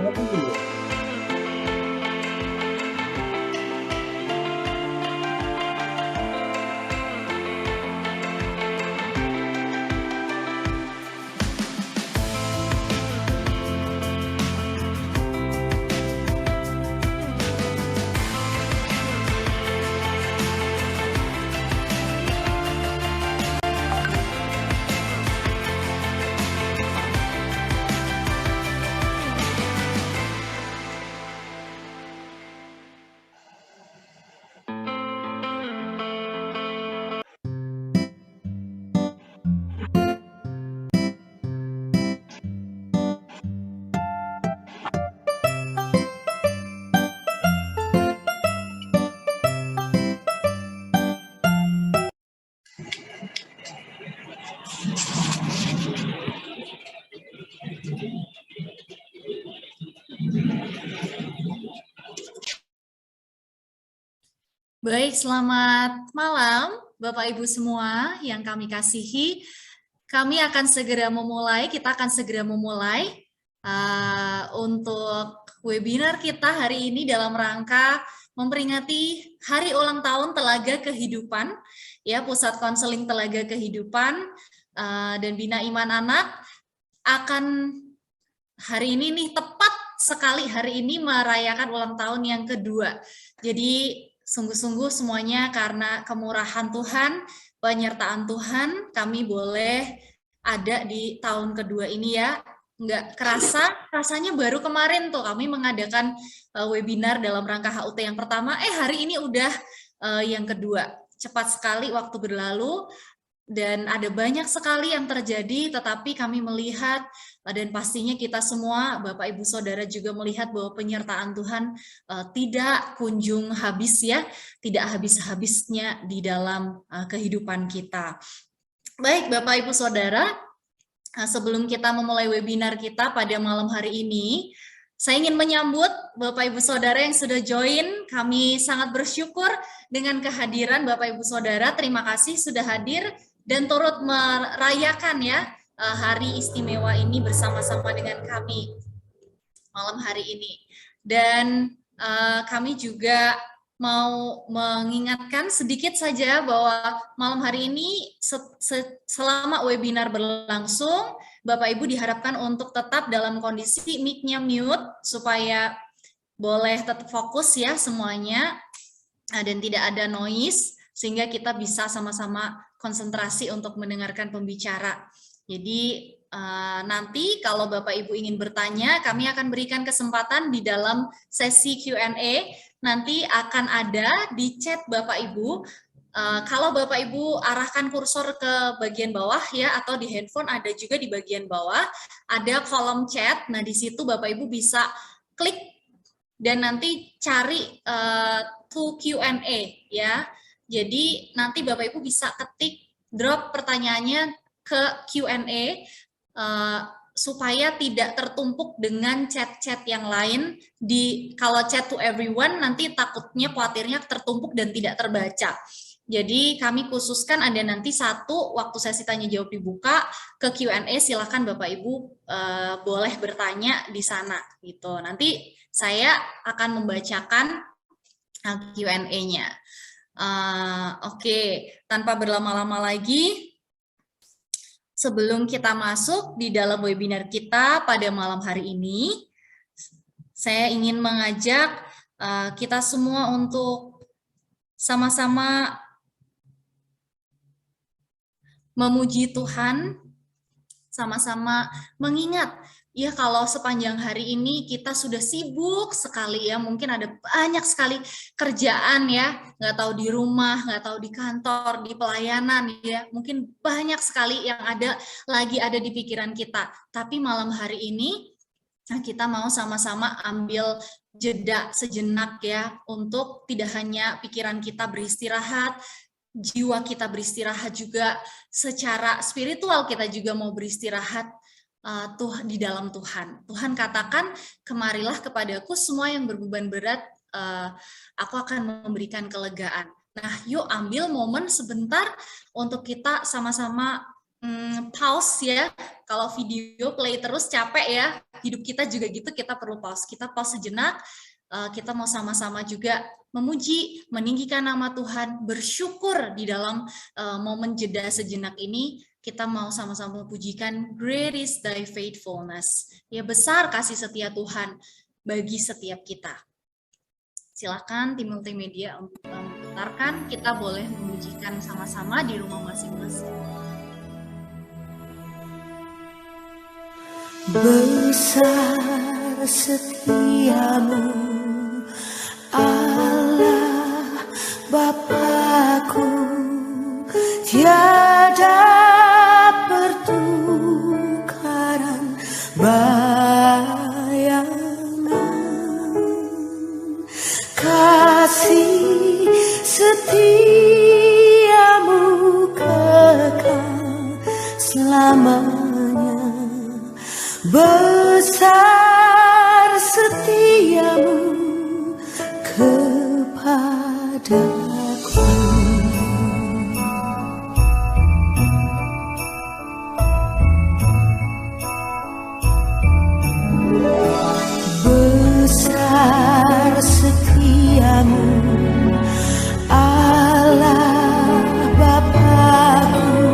wabarakatuh. Baik, selamat malam Bapak Ibu semua yang kami kasihi. Kami akan segera memulai, kita akan segera memulai untuk webinar kita hari ini dalam rangka memperingati Hari Ulang Tahun Telaga Kehidupan, ya, Pusat Konseling Telaga Kehidupan dan Bina Iman Anak akan hari ini nih tepat sekali hari ini merayakan ulang tahun yang kedua. Jadi sungguh-sungguh semuanya karena kemurahan Tuhan, penyertaan Tuhan, kami boleh ada di tahun kedua ini ya. Nggak kerasa, rasanya baru kemarin tuh kami mengadakan webinar dalam rangka HUT yang pertama, hari ini udah yang kedua. Cepat sekali waktu berlalu, dan ada banyak sekali yang terjadi, tetapi kami melihat dan pastinya kita semua, Bapak Ibu Saudara juga melihat bahwa penyertaan Tuhan tidak kunjung habis ya, tidak habis-habisnya di dalam kehidupan kita. Baik Bapak Ibu Saudara, sebelum kita memulai webinar kita pada malam hari ini, saya ingin menyambut Bapak Ibu Saudara yang sudah join. Kami sangat bersyukur dengan kehadiran Bapak Ibu Saudara. Terima kasih sudah hadir dan turut merayakan ya hari istimewa ini bersama-sama dengan kami malam hari ini. Dan kami juga mau mengingatkan sedikit saja bahwa malam hari ini selama webinar berlangsung, Bapak Ibu diharapkan untuk tetap dalam kondisi mic-nya mute supaya boleh tetap fokus ya semuanya dan tidak ada noise sehingga kita bisa sama-sama konsentrasi untuk mendengarkan pembicara. Jadi nanti kalau Bapak Ibu ingin bertanya, kami akan berikan kesempatan di dalam sesi Q&A. Nanti akan ada di chat Bapak Ibu. Kalau Bapak Ibu arahkan kursor ke bagian bawah ya, atau di handphone ada juga di bagian bawah, ada kolom chat. Nah di situ Bapak Ibu bisa klik dan nanti cari to Q&A ya. Jadi nanti Bapak Ibu bisa ketik, drop pertanyaannya ke Q&A supaya tidak tertumpuk dengan chat-chat yang lain. Kalau chat to everyone nanti takutnya khawatirnya tertumpuk dan tidak terbaca. Jadi kami khususkan ada nanti satu waktu sesi tanya jawab dibuka ke Q&A, silakan Bapak Ibu boleh bertanya di sana gitu. Nanti saya akan membacakan Q&A-nya. Oke, tanpa berlama-lama lagi, sebelum kita masuk di dalam webinar kita pada malam hari ini, saya ingin mengajak kita semua untuk sama-sama memuji Tuhan, sama-sama mengingat, ya kalau sepanjang hari ini kita sudah sibuk sekali ya, mungkin ada banyak sekali kerjaan ya, nggak tahu di rumah, nggak tahu di kantor, di pelayanan ya, mungkin banyak sekali yang lagi ada di pikiran kita. Tapi malam hari ini kita mau sama-sama ambil jeda sejenak ya, untuk tidak hanya pikiran kita beristirahat, jiwa kita beristirahat juga, secara spiritual kita juga mau beristirahat di dalam Tuhan. Tuhan katakan, kemarilah kepadaku semua yang berbeban berat, aku akan memberikan kelegaan. Nah, yuk ambil momen sebentar untuk kita sama-sama pause ya. Kalau video play terus capek ya, hidup kita juga gitu, kita perlu pause. Kita pause sejenak, kita mau sama-sama juga memuji, meninggikan nama Tuhan, bersyukur di dalam momen jeda sejenak ini. Kita mau sama-sama memujikan Great is thy faithfulness. Ya, besar kasih setia Tuhan bagi setiap kita. Silakan tim multimedia untuk memutarkan, kita boleh memujikan sama-sama di rumah masing-masing. Besar setiamu Allah Bapakku, tiada pertukaran bayangan. Kasih setiamu kekal selamanya. Besar setiamu kepadaku. Besar setiamu Allah Bapakku,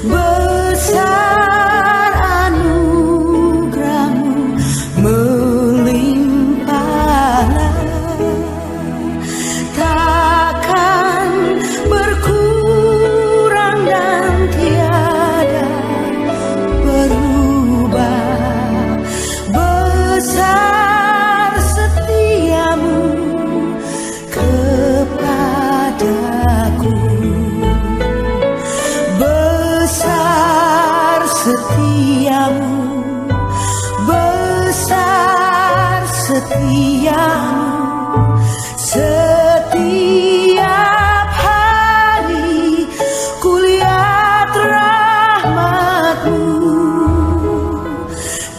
besar anugerahmu melimpahlah, takkan berkurang dan tiada berubah. Besar setiamu kepadaku, besar setiamu, besar setiamu. Setiap hari kulihat rahmatmu,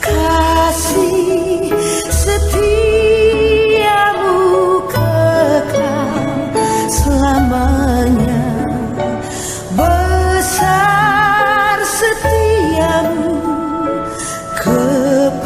kasih setiamu kekal selamanya. Besar setiamu kepadaku.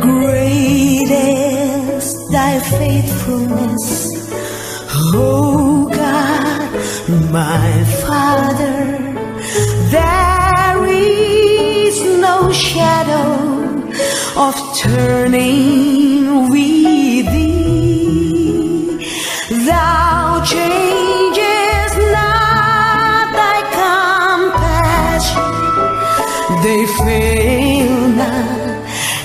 Great is thy faithfulness, O God, my Father. There is no shadow of turning with thee. Thou changest not thy compassion, they fail not.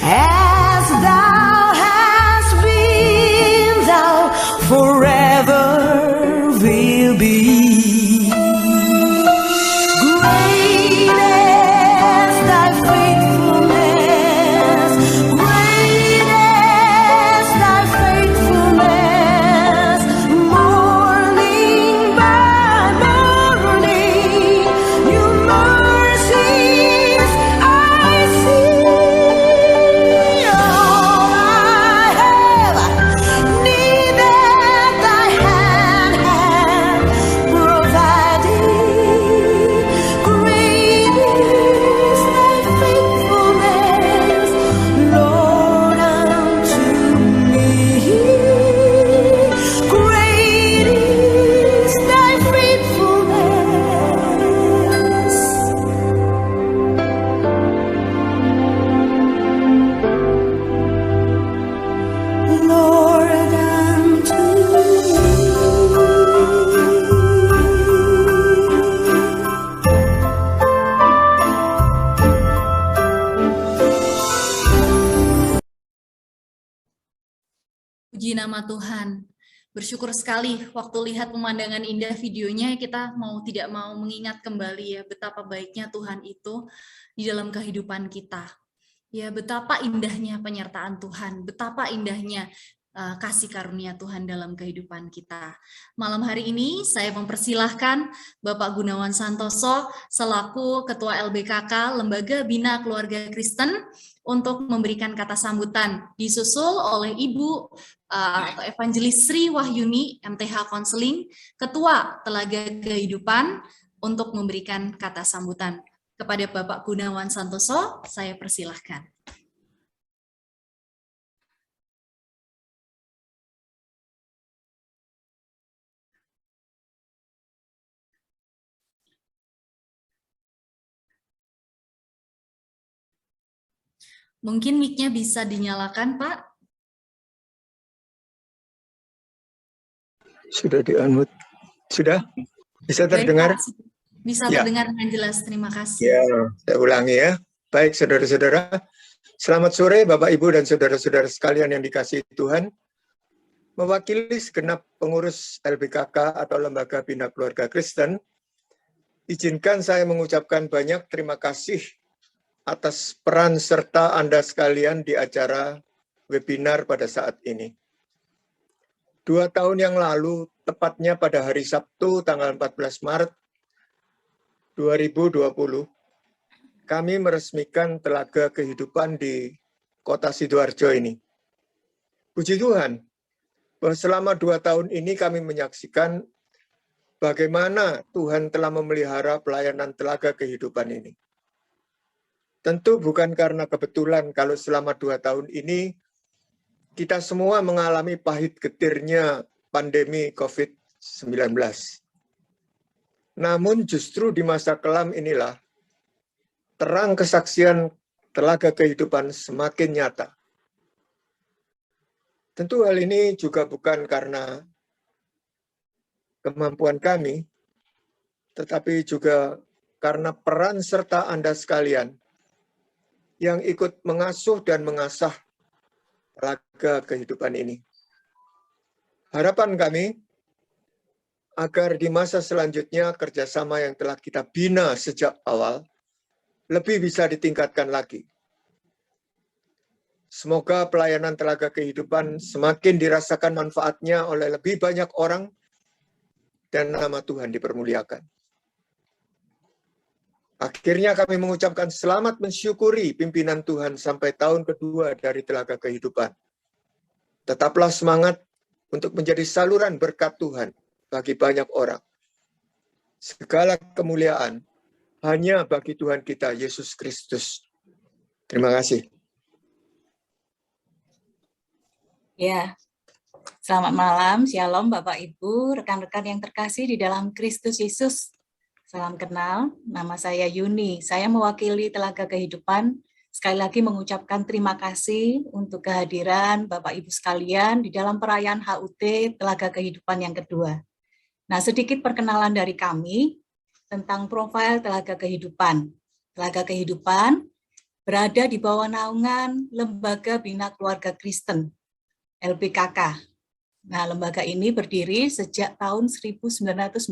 As thou hast been, thou forever will be. Great is thy faithfulness, great is Puji nama Tuhan. Bersyukur sekali waktu lihat pemandangan indah videonya, kita tidak mau mengingat kembali ya betapa baiknya Tuhan itu di dalam kehidupan kita. Ya, betapa indahnya penyertaan Tuhan, betapa indahnya kasih karunia Tuhan dalam kehidupan kita. Malam hari ini saya mempersilahkan Bapak Gunawan Santoso selaku Ketua LBKK Lembaga Bina Keluarga Kristen untuk memberikan kata sambutan, disusul oleh Ibu atau Evangelis Sri Wahyuni MTH Konseling, Ketua Telaga Kehidupan, untuk memberikan kata sambutan. Kepada Bapak Gunawan Santoso, saya persilahkan. Mungkin mic-nya bisa dinyalakan, Pak? Sudah di-unmute. Sudah? Bisa terdengar? Baik, Pak. Bisa terdengar dengan jelas, terima kasih. Ya, saya ulangi ya. Baik, saudara-saudara. Selamat sore, Bapak, Ibu, dan saudara-saudara sekalian yang dikasihi Tuhan. Mewakili segenap pengurus LBKK atau Lembaga Bina Keluarga Kristen, izinkan saya mengucapkan banyak terima kasih atas peran serta Anda sekalian di acara webinar pada saat ini. 2 tahun yang lalu, tepatnya pada hari Sabtu tanggal 14 Maret 2020, kami meresmikan Telaga Kehidupan di Kota Sidoarjo ini. Puji Tuhan, bahwa selama 2 tahun ini kami menyaksikan bagaimana Tuhan telah memelihara pelayanan Telaga Kehidupan ini. Tentu bukan karena kebetulan kalau selama 2 tahun ini kita semua mengalami pahit getirnya pandemi COVID-19. Namun justru di masa kelam inilah terang kesaksian Telaga Kehidupan semakin nyata. Tentu hal ini juga bukan karena kemampuan kami, tetapi juga karena peran serta Anda sekalian yang ikut mengasuh dan mengasah Telaga Kehidupan ini. Harapan kami agar di masa selanjutnya kerjasama yang telah kita bina sejak awal lebih bisa ditingkatkan lagi. Semoga pelayanan Telaga Kehidupan semakin dirasakan manfaatnya oleh lebih banyak orang dan nama Tuhan dipermuliakan. Akhirnya kami mengucapkan selamat mensyukuri pimpinan Tuhan sampai tahun kedua dari Telaga Kehidupan. Tetaplah semangat untuk menjadi saluran berkat Tuhan bagi banyak orang. Segala kemuliaan hanya bagi Tuhan kita, Yesus Kristus. Terima kasih. Ya, selamat malam, Shalom Bapak Ibu, rekan-rekan yang terkasih di dalam Kristus Yesus. Salam kenal, nama saya Yuni. Saya mewakili Telaga Kehidupan. Sekali lagi mengucapkan terima kasih untuk kehadiran Bapak Ibu sekalian di dalam perayaan HUT Telaga Kehidupan yang kedua. Nah, sedikit perkenalan dari kami tentang profil Telaga Kehidupan. Telaga Kehidupan berada di bawah naungan Lembaga Bina Keluarga Kristen, LBKK. Nah, lembaga ini berdiri sejak tahun 1990.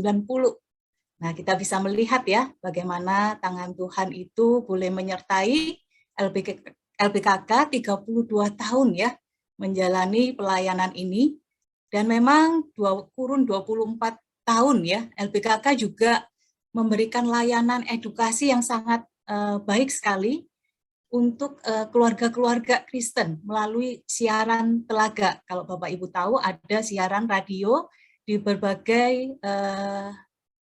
Nah, kita bisa melihat ya bagaimana tangan Tuhan itu boleh menyertai LBKK 32 tahun ya menjalani pelayanan ini. Dan memang kurun 24 tahun ya LBKK juga memberikan layanan edukasi yang sangat baik sekali untuk keluarga-keluarga Kristen melalui siaran Telaga. Kalau Bapak Ibu tahu ada siaran radio di berbagai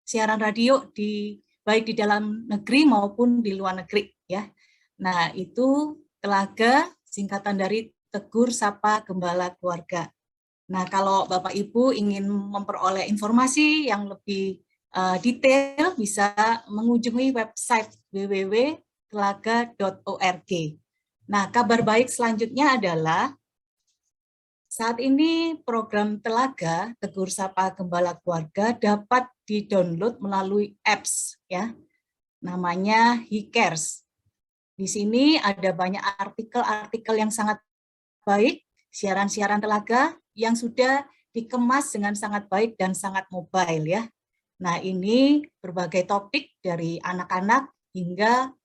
siaran radio baik di dalam negeri maupun di luar negeri ya. Nah, itu Telaga singkatan dari Tegur Sapa Gembala Keluarga. Nah, kalau Bapak Ibu ingin memperoleh informasi yang lebih detail bisa mengunjungi website www.telaga.org. Nah, kabar baik selanjutnya adalah saat ini program Telaga Tegur Sapa Gembala Keluarga dapat di-download melalui apps ya. Namanya He Cares. Di sini ada banyak artikel-artikel yang sangat baik, siaran-siaran Telaga yang sudah dikemas dengan sangat baik dan sangat mobile ya. Nah, ini berbagai topik dari anak-anak hingga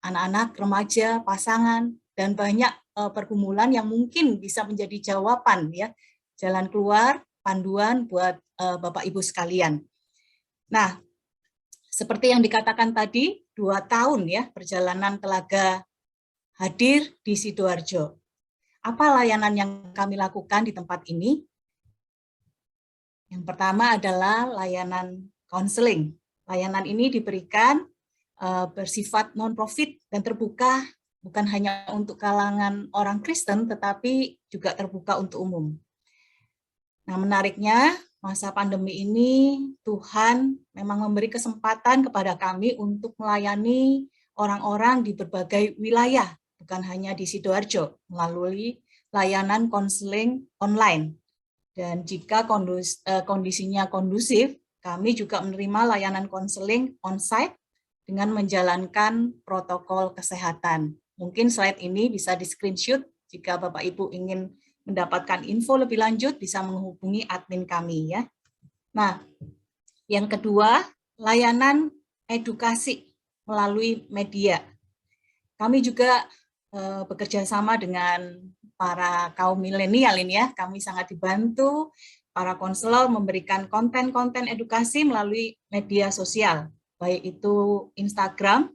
anak-anak, remaja, pasangan, dan banyak pergumulan yang mungkin bisa menjadi jawaban ya, jalan keluar, panduan buat Bapak Ibu sekalian. Nah, seperti yang dikatakan tadi, 2 tahun ya perjalanan Telaga hadir di Sidoarjo. Apa layanan yang kami lakukan di tempat ini? Yang pertama adalah layanan konseling. Layanan ini diberikan bersifat non-profit dan terbuka bukan hanya untuk kalangan orang Kristen, tetapi juga terbuka untuk umum. Nah, menariknya, masa pandemi ini Tuhan memang memberi kesempatan kepada kami untuk melayani orang-orang di berbagai wilayah, bukan hanya di Sidoarjo, melalui layanan konseling online. Dan jika kondisinya kondusif, kami juga menerima layanan konseling on-site dengan menjalankan protokol kesehatan. Mungkin slide ini bisa di-screenshot jika Bapak Ibu ingin mendapatkan info lebih lanjut, bisa menghubungi admin kami ya. Nah, yang kedua, layanan edukasi melalui media. Kami juga bekerja sama dengan para kaum milenial ini ya. Kami sangat dibantu para konselor memberikan konten-konten edukasi melalui media sosial, baik itu Instagram.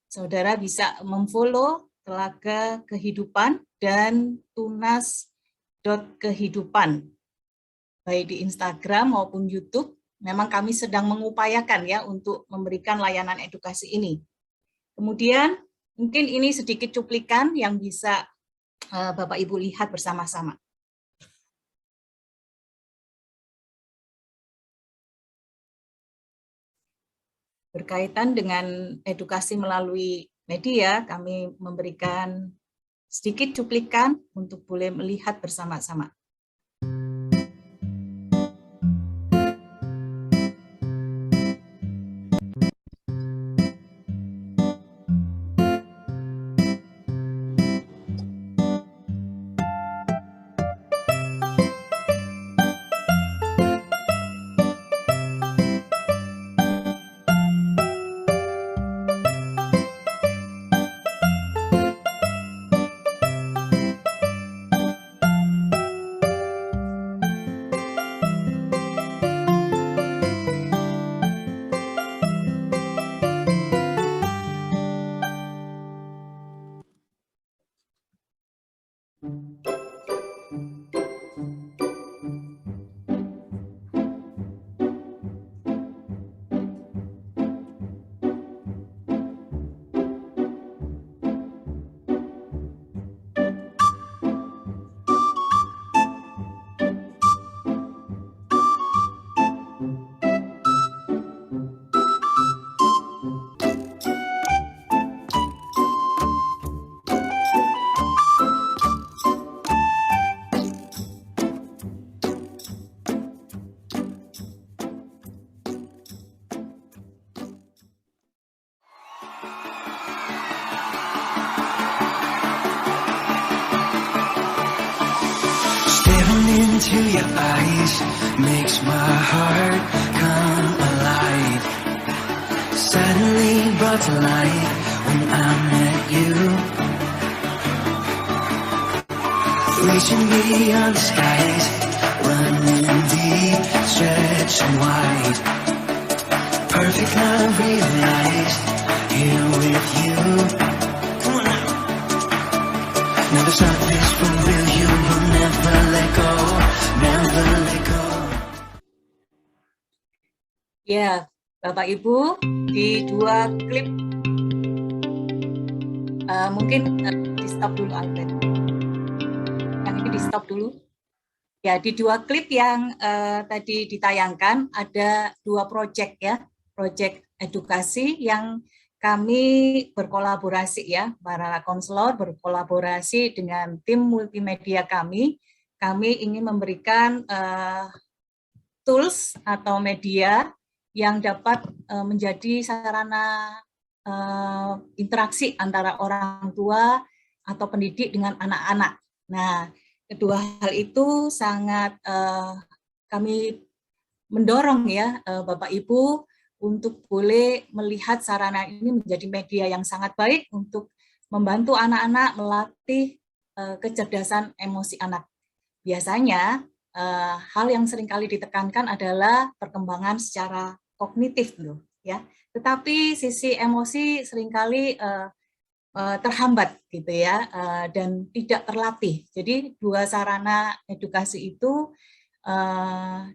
Saudara bisa memfollow Telaga Kehidupan dan Tunas.Kehidupan, baik di Instagram maupun YouTube. Memang kami sedang mengupayakan ya untuk memberikan layanan edukasi ini. Kemudian mungkin ini sedikit cuplikan yang bisa Bapak Ibu lihat bersama-sama. Berkaitan dengan edukasi melalui media, kami memberikan sedikit cuplikan untuk boleh melihat bersama-sama. Into your eyes makes my heart come alive. Suddenly brought to life when I met you. Reaching beyond the skies, running deep, stretching wide. Perfect love realized here with you. Come on now. Now there's nothing for real, you will never let go. Ya, Bapak Ibu, di 2 klip, mungkin di stop dulu Albert. Yang ini di stop dulu. Ya, di 2 klip yang tadi ditayangkan ada 2 proyek ya, proyek edukasi yang kami berkolaborasi ya, para konselor berkolaborasi dengan tim multimedia kami. Kami ingin memberikan tools atau media yang dapat menjadi sarana interaksi antara orang tua atau pendidik dengan anak-anak. Nah, kedua hal itu sangat kami mendorong ya Bapak Ibu untuk boleh melihat sarana ini menjadi media yang sangat baik untuk membantu anak-anak melatih kecerdasan emosi anak. Biasanya hal yang seringkali ditekankan adalah perkembangan secara kognitif loh, ya. Tetapi sisi emosi seringkali terhambat gitu ya, dan tidak terlatih. Jadi dua sarana edukasi itu,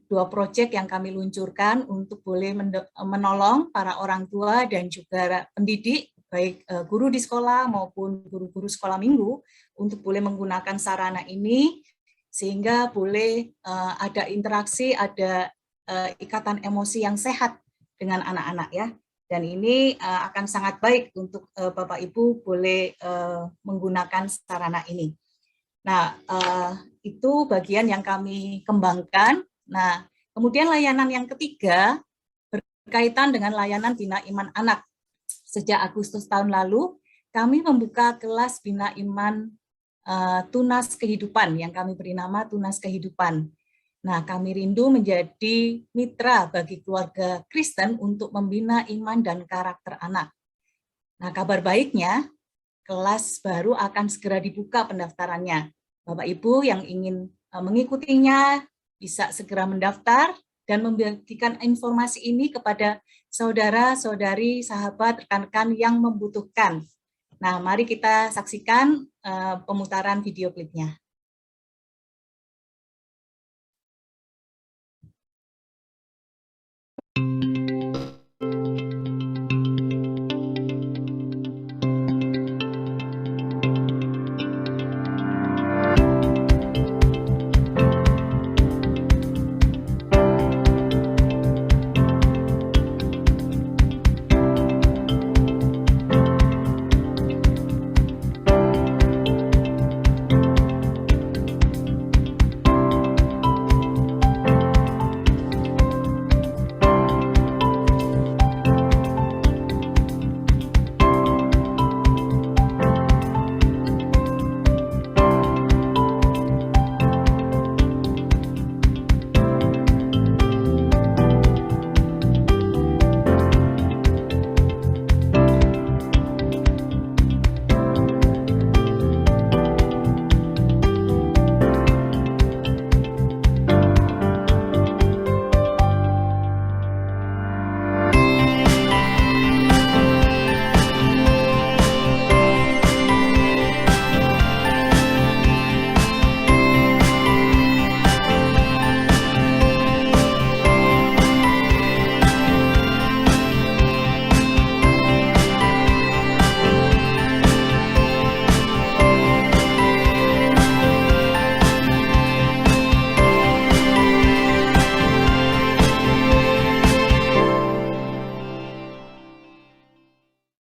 dua proyek yang kami luncurkan untuk boleh menolong para orang tua dan juga pendidik, baik guru di sekolah maupun guru-guru sekolah minggu, untuk boleh menggunakan sarana ini sehingga boleh ada interaksi, ada ikatan emosi yang sehat dengan anak-anak ya. Dan ini akan sangat baik untuk Bapak Ibu boleh menggunakan sarana ini. Nah, itu bagian yang kami kembangkan. Nah, kemudian layanan yang ketiga berkaitan dengan layanan Bina Iman Anak. Sejak Agustus tahun lalu, kami membuka kelas Bina Iman Tunas Kehidupan yang kami beri nama Tunas Kehidupan. Nah, kami rindu menjadi mitra bagi keluarga Kristen untuk membina iman dan karakter anak. Nah, kabar baiknya, kelas baru akan segera dibuka pendaftarannya. Bapak Ibu yang ingin mengikutinya bisa segera mendaftar dan membagikan informasi ini kepada saudara-saudari, sahabat, rekan-rekan yang membutuhkan. Nah, mari kita saksikan pemutaran video klipnya.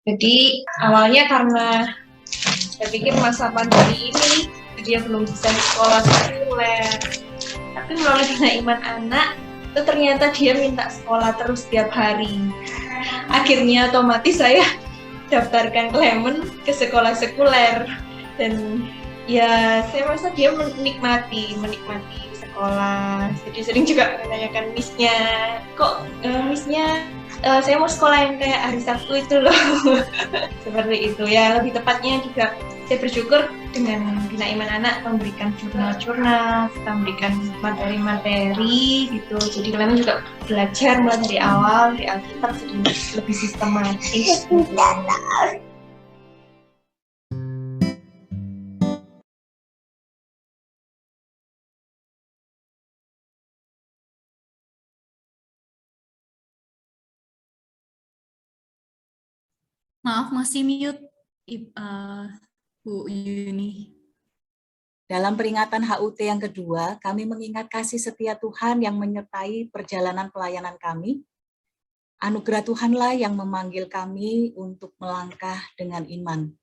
Jadi awalnya karena saya pikir masa pandemi ini dia belum bisa sekolah sekuler, tapi melalui Bina Iman Anak itu ternyata dia minta sekolah terus setiap hari. Akhirnya otomatis saya daftarkan Clement ke sekolah sekuler dan ya saya merasa dia menikmati sekolah. Jadi sering juga menanyakan missnya, kok missnya saya mau sekolah yang kayak hari Sabtu itu loh. Seperti itu ya, lebih tepatnya juga saya bersyukur dengan Bina Iman Anak memberikan jurnal-jurnal, kita memberikan materi-materi gitu. Jadi kalian juga belajar mulai dari awal, dari Alkitab, jadi lebih sistematis gitu. Maaf, masih mute, Bu Yuni. Dalam peringatan HUT yang kedua, kami mengingat kasih setia Tuhan yang menyertai perjalanan pelayanan kami. Anugerah Tuhanlah yang memanggil kami untuk melangkah dengan iman.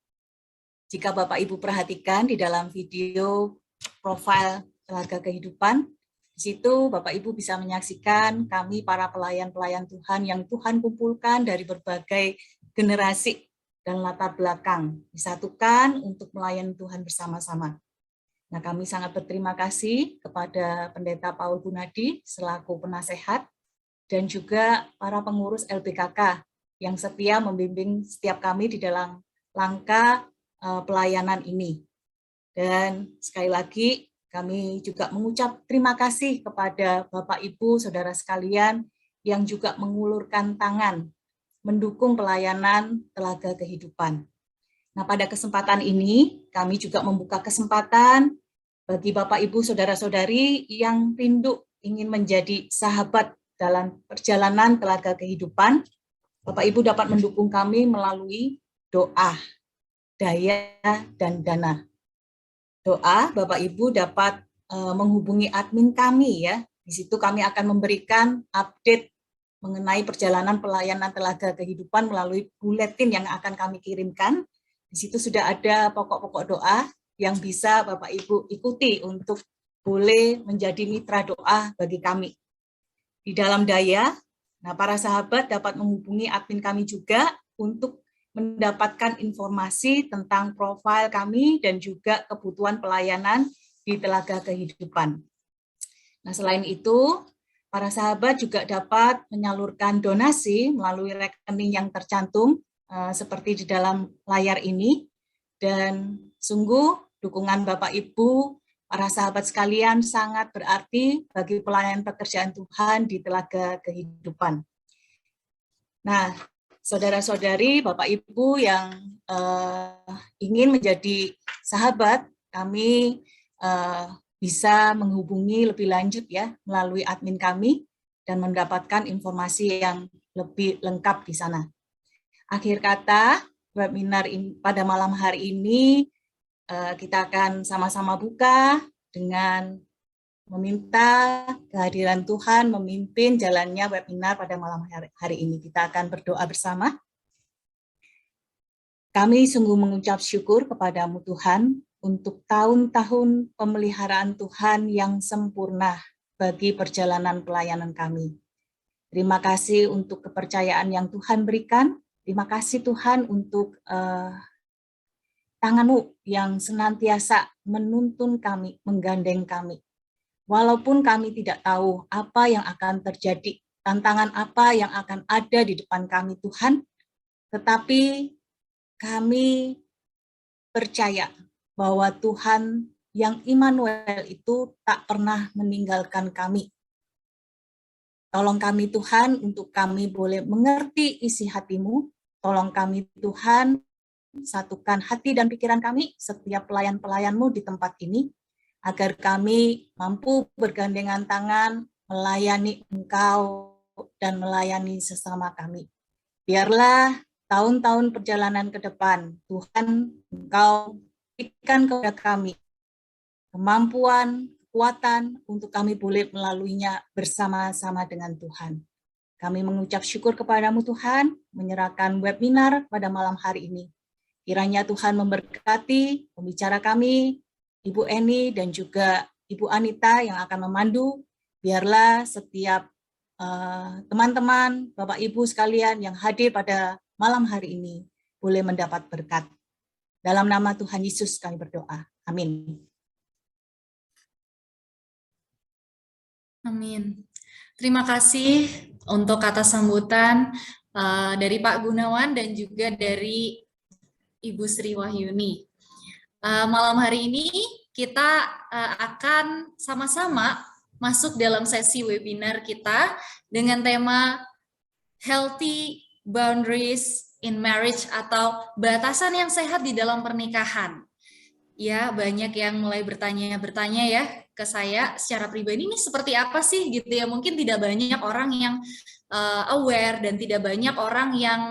Jika Bapak Ibu perhatikan di dalam video profil Telaga Kehidupan, di situ Bapak Ibu bisa menyaksikan kami para pelayan-pelayan Tuhan yang Tuhan kumpulkan dari berbagai generasi dan latar belakang, disatukan untuk melayani Tuhan bersama-sama. Nah, kami sangat berterima kasih kepada Pendeta Paul Gunadi selaku penasehat dan juga para pengurus LBKK yang setia membimbing setiap kami di dalam langkah pelayanan ini. Dan sekali lagi kami juga mengucap terima kasih kepada Bapak Ibu Saudara sekalian yang juga mengulurkan tangan mendukung pelayanan Telaga Kehidupan. Nah, pada kesempatan ini kami juga membuka kesempatan bagi Bapak Ibu Saudara-saudari yang rindu ingin menjadi sahabat dalam perjalanan Telaga Kehidupan. Bapak Ibu dapat mendukung kami melalui doa, daya, dan dana. Doa, Bapak Ibu dapat menghubungi admin kami ya. Di situ kami akan memberikan update mengenai perjalanan pelayanan Telaga Kehidupan melalui buletin yang akan kami kirimkan. Di situ sudah ada pokok-pokok doa yang bisa Bapak Ibu ikuti untuk boleh menjadi mitra doa bagi kami. Di dalam daya, nah para sahabat dapat menghubungi admin kami juga untuk mendapatkan informasi tentang profil kami dan juga kebutuhan pelayanan di Telaga Kehidupan. Nah, selain itu, para sahabat juga dapat menyalurkan donasi melalui rekening yang tercantum seperti di dalam layar ini. Dan sungguh dukungan Bapak Ibu, para sahabat sekalian sangat berarti bagi pelayanan pekerjaan Tuhan di Telaga Kehidupan. Nah, saudara-saudari, Bapak Ibu yang ingin menjadi sahabat, kami bisa menghubungi lebih lanjut ya melalui admin kami dan mendapatkan informasi yang lebih lengkap di sana. Akhir kata, webinar pada malam hari ini kita akan sama-sama buka dengan meminta kehadiran Tuhan memimpin jalannya webinar pada malam hari ini. Kita akan berdoa bersama. Kami sungguh mengucap syukur kepadamu Tuhan untuk tahun-tahun pemeliharaan Tuhan yang sempurna bagi perjalanan pelayanan kami. Terima kasih untuk kepercayaan yang Tuhan berikan. Terima kasih Tuhan untuk tangan-Mu yang senantiasa menuntun kami, menggandeng kami. Walaupun kami tidak tahu apa yang akan terjadi, tantangan apa yang akan ada di depan kami Tuhan, tetapi kami percaya bahwa Tuhan yang Immanuel itu tak pernah meninggalkan kami. Tolong kami Tuhan untuk kami boleh mengerti isi hati-Mu, tolong kami Tuhan satukan hati dan pikiran kami setiap pelayan-pelayan-Mu di tempat ini, agar kami mampu bergandengan tangan melayani Engkau dan melayani sesama kami. Biarlah tahun-tahun perjalanan ke depan, Tuhan, Engkau berikan kepada kami kemampuan, kekuatan untuk kami boleh melaluinya bersama-sama dengan Tuhan. Kami mengucap syukur kepadamu Tuhan, menyerahkan webinar pada malam hari ini. Kiranya Tuhan memberkati pembicara kami, Ibu Eni dan juga Ibu Anita yang akan memandu. Biarlah setiap teman-teman, Bapak Ibu sekalian yang hadir pada malam hari ini boleh mendapat berkat. Dalam nama Tuhan Yesus kami berdoa. Amin. Amin. Terima kasih untuk kata sambutan dari Pak Gunawan dan juga dari Ibu Sri Wahyuni. Malam hari ini kita akan sama-sama masuk dalam sesi webinar kita dengan tema Healthy Boundaries in Marriage atau batasan yang sehat di dalam pernikahan. Ya, banyak yang mulai bertanya ya ke saya secara pribadi, ini seperti apa sih gitu ya. Mungkin tidak banyak orang yang aware dan tidak banyak orang yang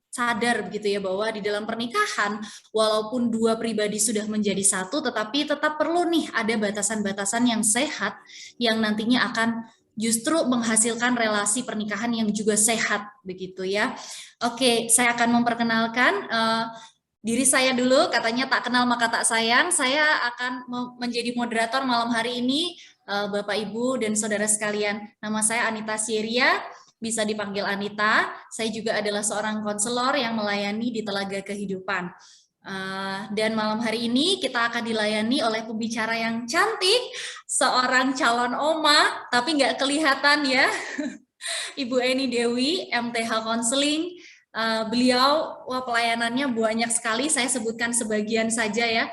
sadar begitu ya bahwa di dalam pernikahan walaupun dua pribadi sudah menjadi satu tetapi tetap perlu nih ada batasan-batasan yang sehat yang nantinya akan justru menghasilkan relasi pernikahan yang juga sehat begitu ya. Oke, saya akan memperkenalkan diri saya dulu, katanya tak kenal maka tak sayang. Saya akan menjadi moderator malam hari ini, Bapak Ibu dan saudara sekalian. Nama saya Anita Sieria. Bisa dipanggil Anita. Saya juga adalah seorang konselor yang melayani di Telaga Kehidupan. Dan malam hari ini kita akan dilayani oleh pembicara yang cantik, seorang calon oma, tapi nggak kelihatan ya, Ibu Eni Dewi, MTH Counseling. Beliau, pelayanannya banyak sekali, saya sebutkan sebagian saja ya.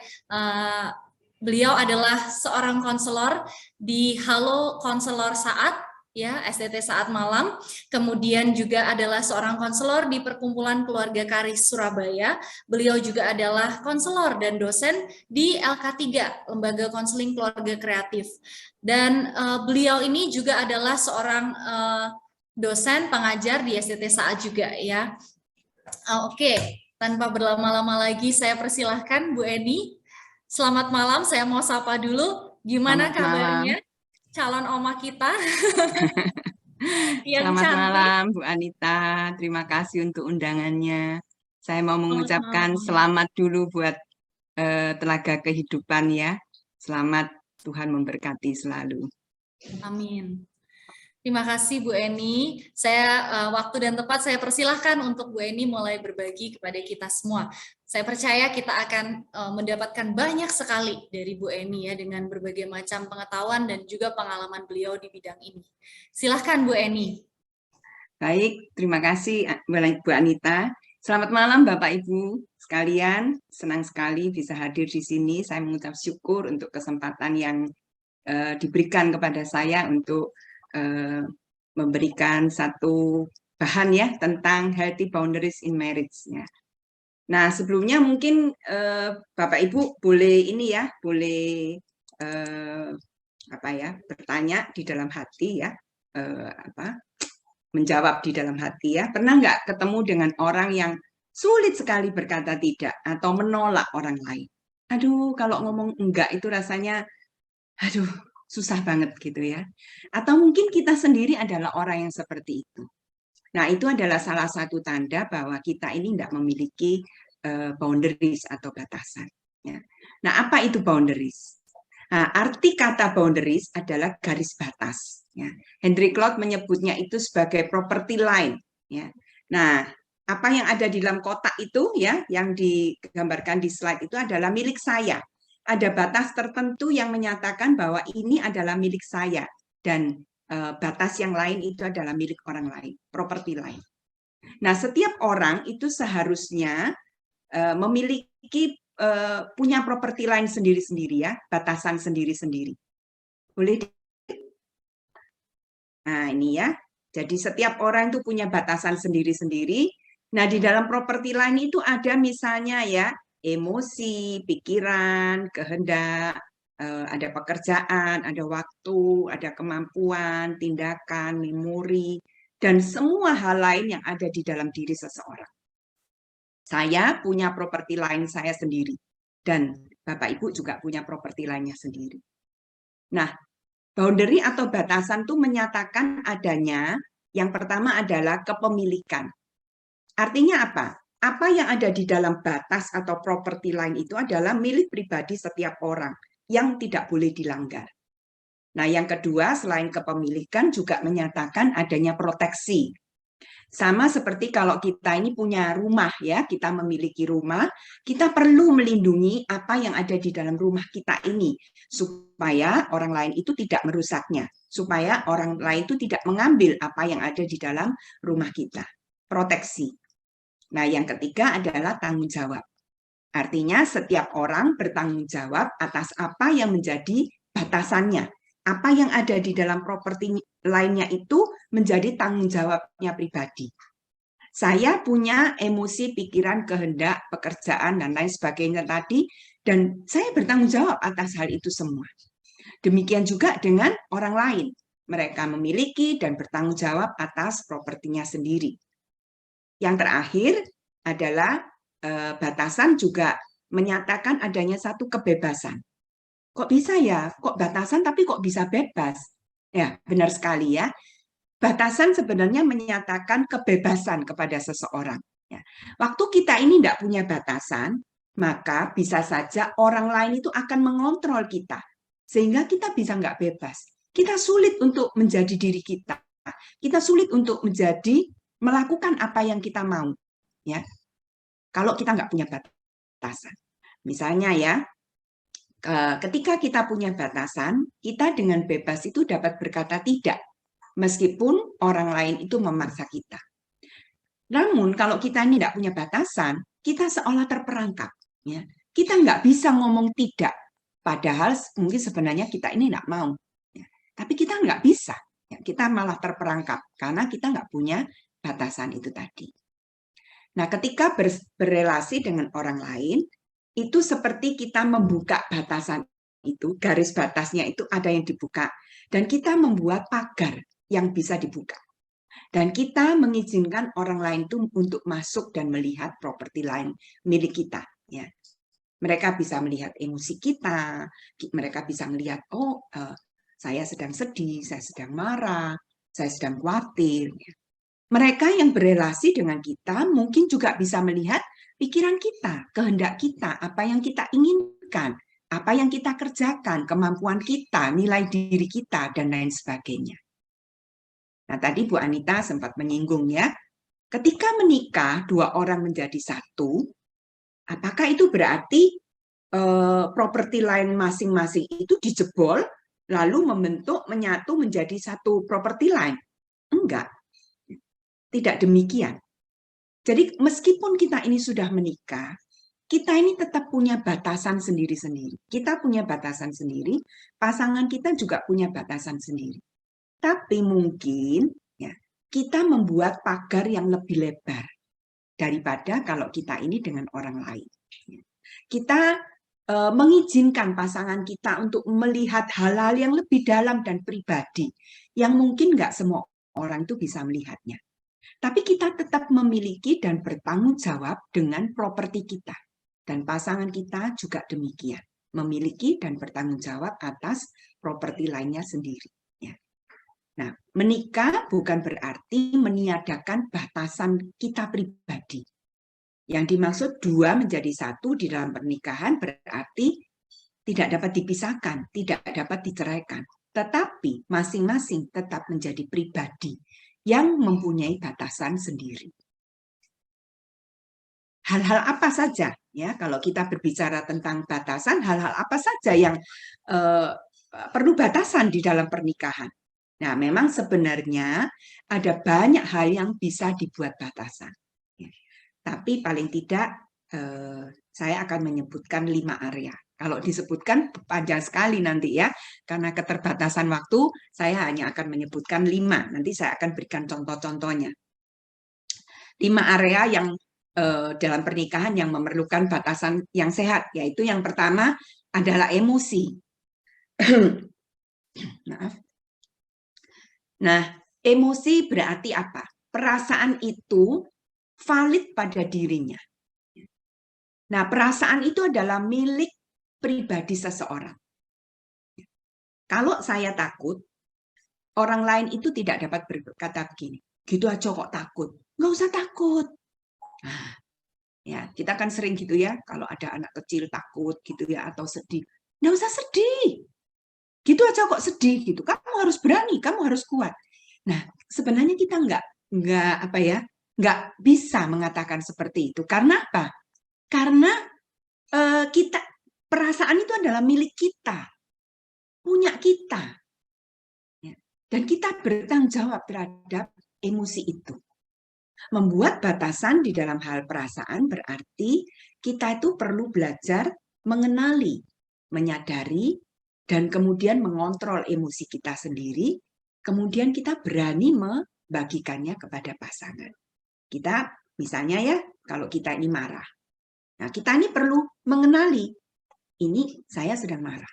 Beliau adalah seorang konselor di Halo Konselor Saat, ya, STT Saat Malam. Kemudian juga adalah seorang konselor di Perkumpulan Keluarga Karis Surabaya. Beliau juga adalah konselor dan dosen di LK3, Lembaga Konseling Keluarga Kreatif. Dan beliau ini juga adalah seorang dosen pengajar di STT Saat juga ya. Oke, tanpa berlama-lama lagi saya persilahkan Bu Eni. Selamat malam, saya mau sapa dulu. Gimana Selamat kabarnya? malam. Calon oma kita. Yang Selamat cantik. malam Bu Anita, terima kasih untuk undangannya. Saya mau mengucapkan Sama-sama. selamat dulu buat Telaga Kehidupan ya. Selamat, Tuhan memberkati selalu. Amin. Terima kasih Bu Eni. Waktu dan tempat saya persilahkan untuk Bu Eni mulai berbagi kepada kita semua. Saya percaya kita akan mendapatkan banyak sekali dari Bu Eni ya, dengan berbagai macam pengetahuan dan juga pengalaman beliau di bidang ini. Silahkan Bu Eni. Baik, terima kasih Bu Anita. Selamat malam Bapak Ibu sekalian. Senang sekali bisa hadir di sini. Saya mengucap syukur untuk kesempatan yang diberikan kepada saya untuk memberikan satu bahan ya tentang healthy boundaries in marriage ya. Nah, sebelumnya mungkin Bapak Ibu boleh ini ya, boleh bertanya di dalam hati ya, menjawab di dalam hati ya. Pernah nggak ketemu dengan orang yang sulit sekali berkata tidak atau menolak orang lain? Aduh, kalau ngomong enggak itu rasanya, aduh, susah banget gitu ya. Atau mungkin kita sendiri adalah orang yang seperti itu. Nah, itu adalah salah satu tanda bahwa kita ini tidak memiliki boundaries atau batasan. Ya. Nah, apa itu boundaries? Nah, arti kata boundaries adalah garis batas. Ya. Henry Cloud menyebutnya itu sebagai property line. Ya. Nah, apa yang ada di dalam kotak itu ya, yang digambarkan di slide itu adalah milik saya. Ada batas tertentu yang menyatakan bahwa ini adalah milik saya dan batas yang lain itu adalah milik orang lain, property lain. Nah, setiap orang itu seharusnya memiliki punya property lain sendiri-sendiri ya, batasan sendiri-sendiri. Boleh? Nah, ini ya. Jadi setiap orang itu punya batasan sendiri-sendiri. Nah, di dalam property lain itu ada misalnya ya, emosi, pikiran, kehendak, ada pekerjaan, ada waktu, ada kemampuan, tindakan, memori, dan semua hal lain yang ada di dalam diri seseorang. Saya punya properti lain saya sendiri, dan Bapak Ibu juga punya properti lainnya sendiri. Nah, boundary atau batasan itu menyatakan adanya, yang pertama adalah kepemilikan. Artinya apa? Apa yang ada di dalam batas atau properti lain itu adalah milik pribadi setiap orang yang tidak boleh dilanggar. Nah, yang kedua, selain kepemilikan juga menyatakan adanya proteksi. Sama seperti kalau kita ini punya rumah ya, kita memiliki rumah, kita perlu melindungi apa yang ada di dalam rumah kita ini supaya orang lain itu tidak merusaknya, supaya orang lain itu tidak mengambil apa yang ada di dalam rumah kita. Proteksi. Nah, yang ketiga adalah tanggung jawab. Artinya setiap orang bertanggung jawab atas apa yang menjadi batasannya. Apa yang ada di dalam properti lainnya itu menjadi tanggung jawabnya pribadi. Saya punya emosi, pikiran, kehendak, pekerjaan, dan lain sebagainya tadi, dan saya bertanggung jawab atas hal itu semua. Demikian juga dengan orang lain. Mereka memiliki dan bertanggung jawab atas propertinya sendiri. Yang terakhir adalah batasan juga menyatakan adanya satu kebebasan. Kok bisa ya? Kok batasan tapi kok bisa bebas? Ya, benar sekali ya. Batasan sebenarnya menyatakan kebebasan kepada seseorang. Ya. Waktu kita ini tidak punya batasan, maka bisa saja orang lain itu akan mengontrol kita. Sehingga kita bisa nggak bebas. Kita sulit untuk menjadi diri kita. Kita sulit untuk melakukan apa yang kita mau. Ya. Kalau kita nggak punya batasan. Misalnya ya, ketika kita punya batasan, kita dengan bebas itu dapat berkata tidak, meskipun orang lain itu memaksa kita. Namun kalau kita ini tidak punya batasan, kita seolah terperangkap. Ya. Kita nggak bisa ngomong tidak, padahal mungkin sebenarnya kita ini nggak mau. Ya. Tapi kita nggak bisa. Ya. Kita malah terperangkap, karena kita nggak punya batasan itu tadi. Nah, ketika berrelasi dengan orang lain, itu seperti kita membuka batasan itu, garis batasnya itu ada yang dibuka, dan kita membuat pagar yang bisa dibuka. Dan kita mengizinkan orang lain itu untuk masuk dan melihat properti lain milik kita. Ya. Mereka bisa melihat emosi kita, mereka bisa melihat, oh saya sedang sedih, saya sedang marah, saya sedang khawatir. Ya. Mereka yang berelasi dengan kita mungkin juga bisa melihat pikiran kita, kehendak kita, apa yang kita inginkan, apa yang kita kerjakan, kemampuan kita, nilai diri kita, dan lain sebagainya. Nah, tadi Bu Anita sempat menyinggung ya, ketika menikah, dua orang menjadi satu, apakah itu berarti properti lain masing-masing itu dijebol, lalu membentuk, menyatu menjadi satu properti lain? Enggak. Tidak demikian. Jadi meskipun kita ini sudah menikah, kita ini tetap punya batasan sendiri-sendiri. Kita punya batasan sendiri, pasangan kita juga punya batasan sendiri. Tapi mungkin ya, kita membuat pagar yang lebih lebar daripada kalau kita ini dengan orang lain. Kita mengizinkan pasangan kita untuk melihat hal-hal yang lebih dalam dan pribadi, yang mungkin nggak semua orang itu bisa melihatnya. Tapi kita tetap memiliki dan bertanggung jawab dengan properti kita. Dan pasangan kita juga demikian, memiliki dan bertanggung jawab atas properti lainnya sendiri. Ya. Nah, menikah bukan berarti meniadakan batasan kita pribadi. Yang dimaksud dua menjadi satu di dalam pernikahan berarti tidak dapat dipisahkan, tidak dapat diceraikan. Tetapi masing-masing tetap menjadi pribadi yang mempunyai batasan sendiri. Hal-hal apa saja ya kalau kita berbicara tentang batasan, hal-hal apa saja yang perlu batasan di dalam pernikahan? Nah, memang sebenarnya ada banyak hal yang bisa dibuat batasan. Ya. Tapi paling tidak saya akan menyebutkan 5 area. Kalau disebutkan panjang sekali nanti ya, karena keterbatasan waktu, saya hanya akan menyebutkan 5. Nanti saya akan berikan contoh-contohnya. 5 area yang dalam pernikahan yang memerlukan batasan yang sehat, yaitu yang pertama adalah emosi. Maaf. Nah, emosi berarti apa? Perasaan itu valid pada dirinya. Nah, perasaan itu adalah milik pribadi seseorang. Kalau saya takut, orang lain itu tidak dapat berkata begini, gitu aja kok takut. Nggak usah takut. Nah, ya, kita kan sering gitu ya, kalau ada anak kecil takut gitu ya, atau sedih. Nggak usah sedih. Gitu aja kok sedih gitu. Kamu harus berani, kamu harus kuat. Nah, sebenarnya kita nggak bisa mengatakan seperti itu. Karena apa? Karena kita perasaan itu adalah milik kita, punya kita, ya. Dan kita bertanggung jawab terhadap emosi itu. Membuat batasan di dalam hal perasaan berarti kita itu perlu belajar mengenali, menyadari, dan kemudian mengontrol emosi kita sendiri, kemudian kita berani membagikannya kepada pasangan. Kita, misalnya ya, kalau kita ini marah. Nah, kita ini perlu mengenali, ini saya sedang marah.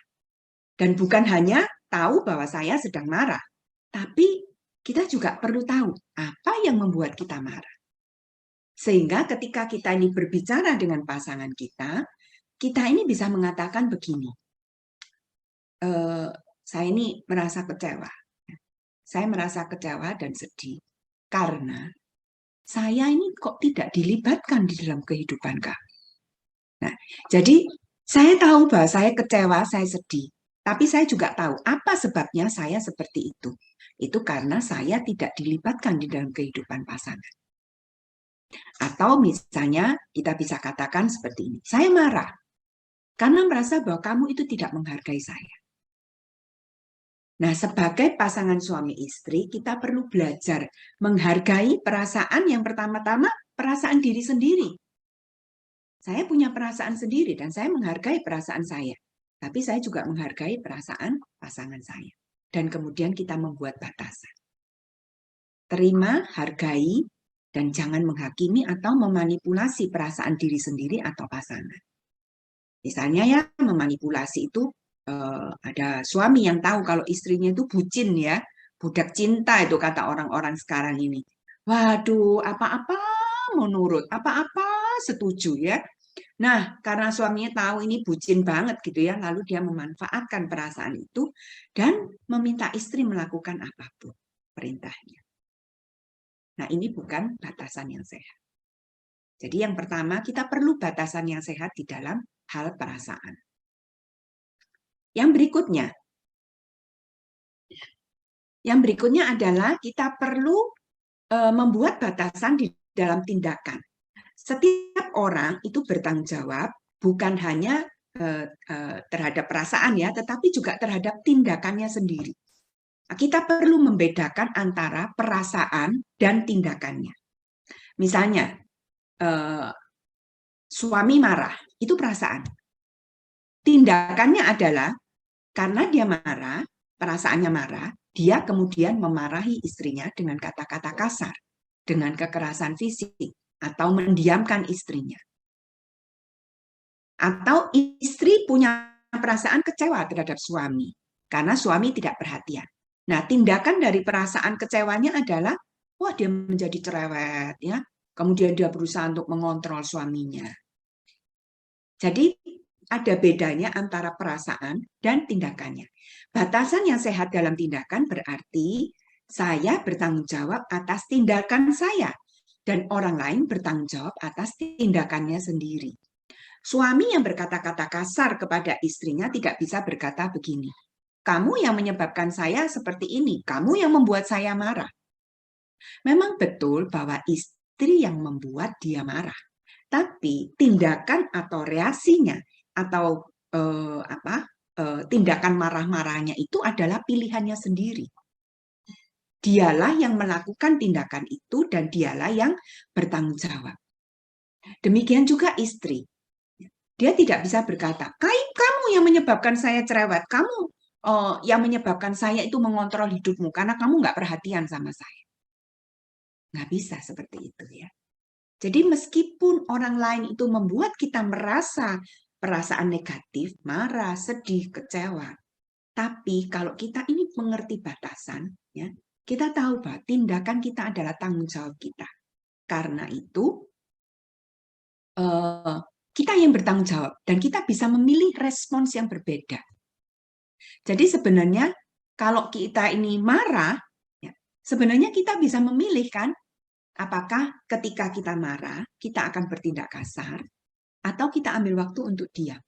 Dan bukan hanya tahu bahwa saya sedang marah, tapi kita juga perlu tahu apa yang membuat kita marah. Sehingga ketika kita ini berbicara dengan pasangan kita ini bisa mengatakan begini, saya ini merasa kecewa. Saya merasa kecewa dan sedih karena saya ini kok tidak dilibatkan di dalam kehidupan kami. Nah, jadi saya tahu bahwa saya kecewa, saya sedih. Tapi saya juga tahu apa sebabnya saya seperti itu. Itu karena saya tidak dilibatkan di dalam kehidupan pasangan. Atau misalnya kita bisa katakan seperti ini, saya marah karena merasa bahwa kamu itu tidak menghargai saya. Nah, sebagai pasangan suami istri, kita perlu belajar menghargai perasaan yang pertama-tama perasaan diri sendiri. Saya punya perasaan sendiri dan saya menghargai perasaan saya. Tapi saya juga menghargai perasaan pasangan saya. Dan kemudian kita membuat batasan. Terima, hargai, dan jangan menghakimi atau memanipulasi perasaan diri sendiri atau pasangan. Misalnya ya, memanipulasi itu ada suami yang tahu kalau istrinya itu bucin ya, budak cinta itu kata orang-orang sekarang ini. Waduh, apa-apa mau nurut, apa-apa setuju ya. Nah, karena suaminya tahu ini bucin banget gitu ya, lalu dia memanfaatkan perasaan itu dan meminta istri melakukan apapun perintahnya. Nah, ini bukan batasan yang sehat. Jadi yang pertama, kita perlu batasan yang sehat di dalam hal perasaan. Yang berikutnya adalah kita perlu membuat batasan di dalam tindakan. Setiap orang itu bertanggung jawab bukan hanya terhadap perasaan ya, tetapi juga terhadap tindakannya sendiri. Kita perlu membedakan antara perasaan dan tindakannya. Misalnya, suami marah, itu perasaan. Tindakannya adalah karena dia marah, perasaannya marah, dia kemudian memarahi istrinya dengan kata-kata kasar, dengan kekerasan fisik, atau mendiamkan istrinya. Atau istri punya perasaan kecewa terhadap suami, karena suami tidak perhatian. Nah, tindakan dari perasaan kecewanya adalah, wah dia menjadi cerewet, ya. Kemudian dia berusaha untuk mengontrol suaminya. Jadi, ada bedanya antara perasaan dan tindakannya. Batasan yang sehat dalam tindakan berarti saya bertanggung jawab atas tindakan saya dan orang lain bertanggung jawab atas tindakannya sendiri. Suami yang berkata-kata kasar kepada istrinya tidak bisa berkata begini, kamu yang menyebabkan saya seperti ini, kamu yang membuat saya marah. Memang betul bahwa istri yang membuat dia marah, tapi tindakan atau reaksinya atau tindakan marah-marahnya itu adalah pilihannya sendiri. Dialah yang melakukan tindakan itu dan dialah yang bertanggung jawab. Demikian juga istri. Dia tidak bisa berkata, kamu yang menyebabkan saya cerewet, kamu yang menyebabkan saya itu mengontrol hidupmu karena kamu nggak perhatian sama saya. Nggak bisa seperti itu ya. Jadi meskipun orang lain itu membuat kita merasa perasaan negatif, marah, sedih, kecewa. Tapi kalau kita ini mengerti batasan, ya, kita tahu bahwa tindakan kita adalah tanggung jawab kita. Karena itu, kita yang bertanggung jawab dan kita bisa memilih respons yang berbeda. Jadi sebenarnya kalau kita ini marah, ya, sebenarnya kita bisa memilih kan, apakah ketika kita marah, kita akan bertindak kasar, atau kita ambil waktu untuk diam.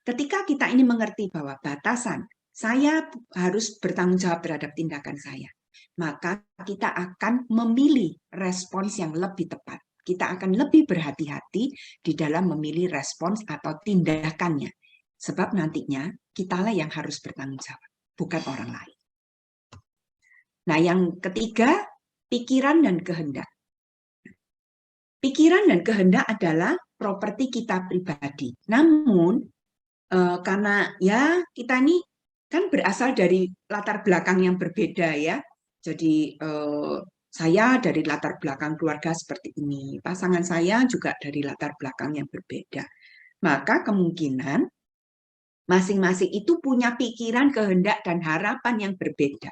Ketika kita ini mengerti bahwa batasan, saya harus bertanggung jawab terhadap tindakan saya, maka kita akan memilih respons yang lebih tepat. Kita akan lebih berhati-hati di dalam memilih respons atau tindakannya. Sebab nantinya kitalah yang harus bertanggung jawab, bukan orang lain. Nah, yang ketiga, pikiran dan kehendak. Pikiran dan kehendak adalah properti kita pribadi. Namun, karena ya kita ini kan berasal dari latar belakang yang berbeda ya. Jadi saya dari latar belakang keluarga seperti ini. Pasangan saya juga dari latar belakang yang berbeda. Maka kemungkinan masing-masing itu punya pikiran, kehendak, dan harapan yang berbeda.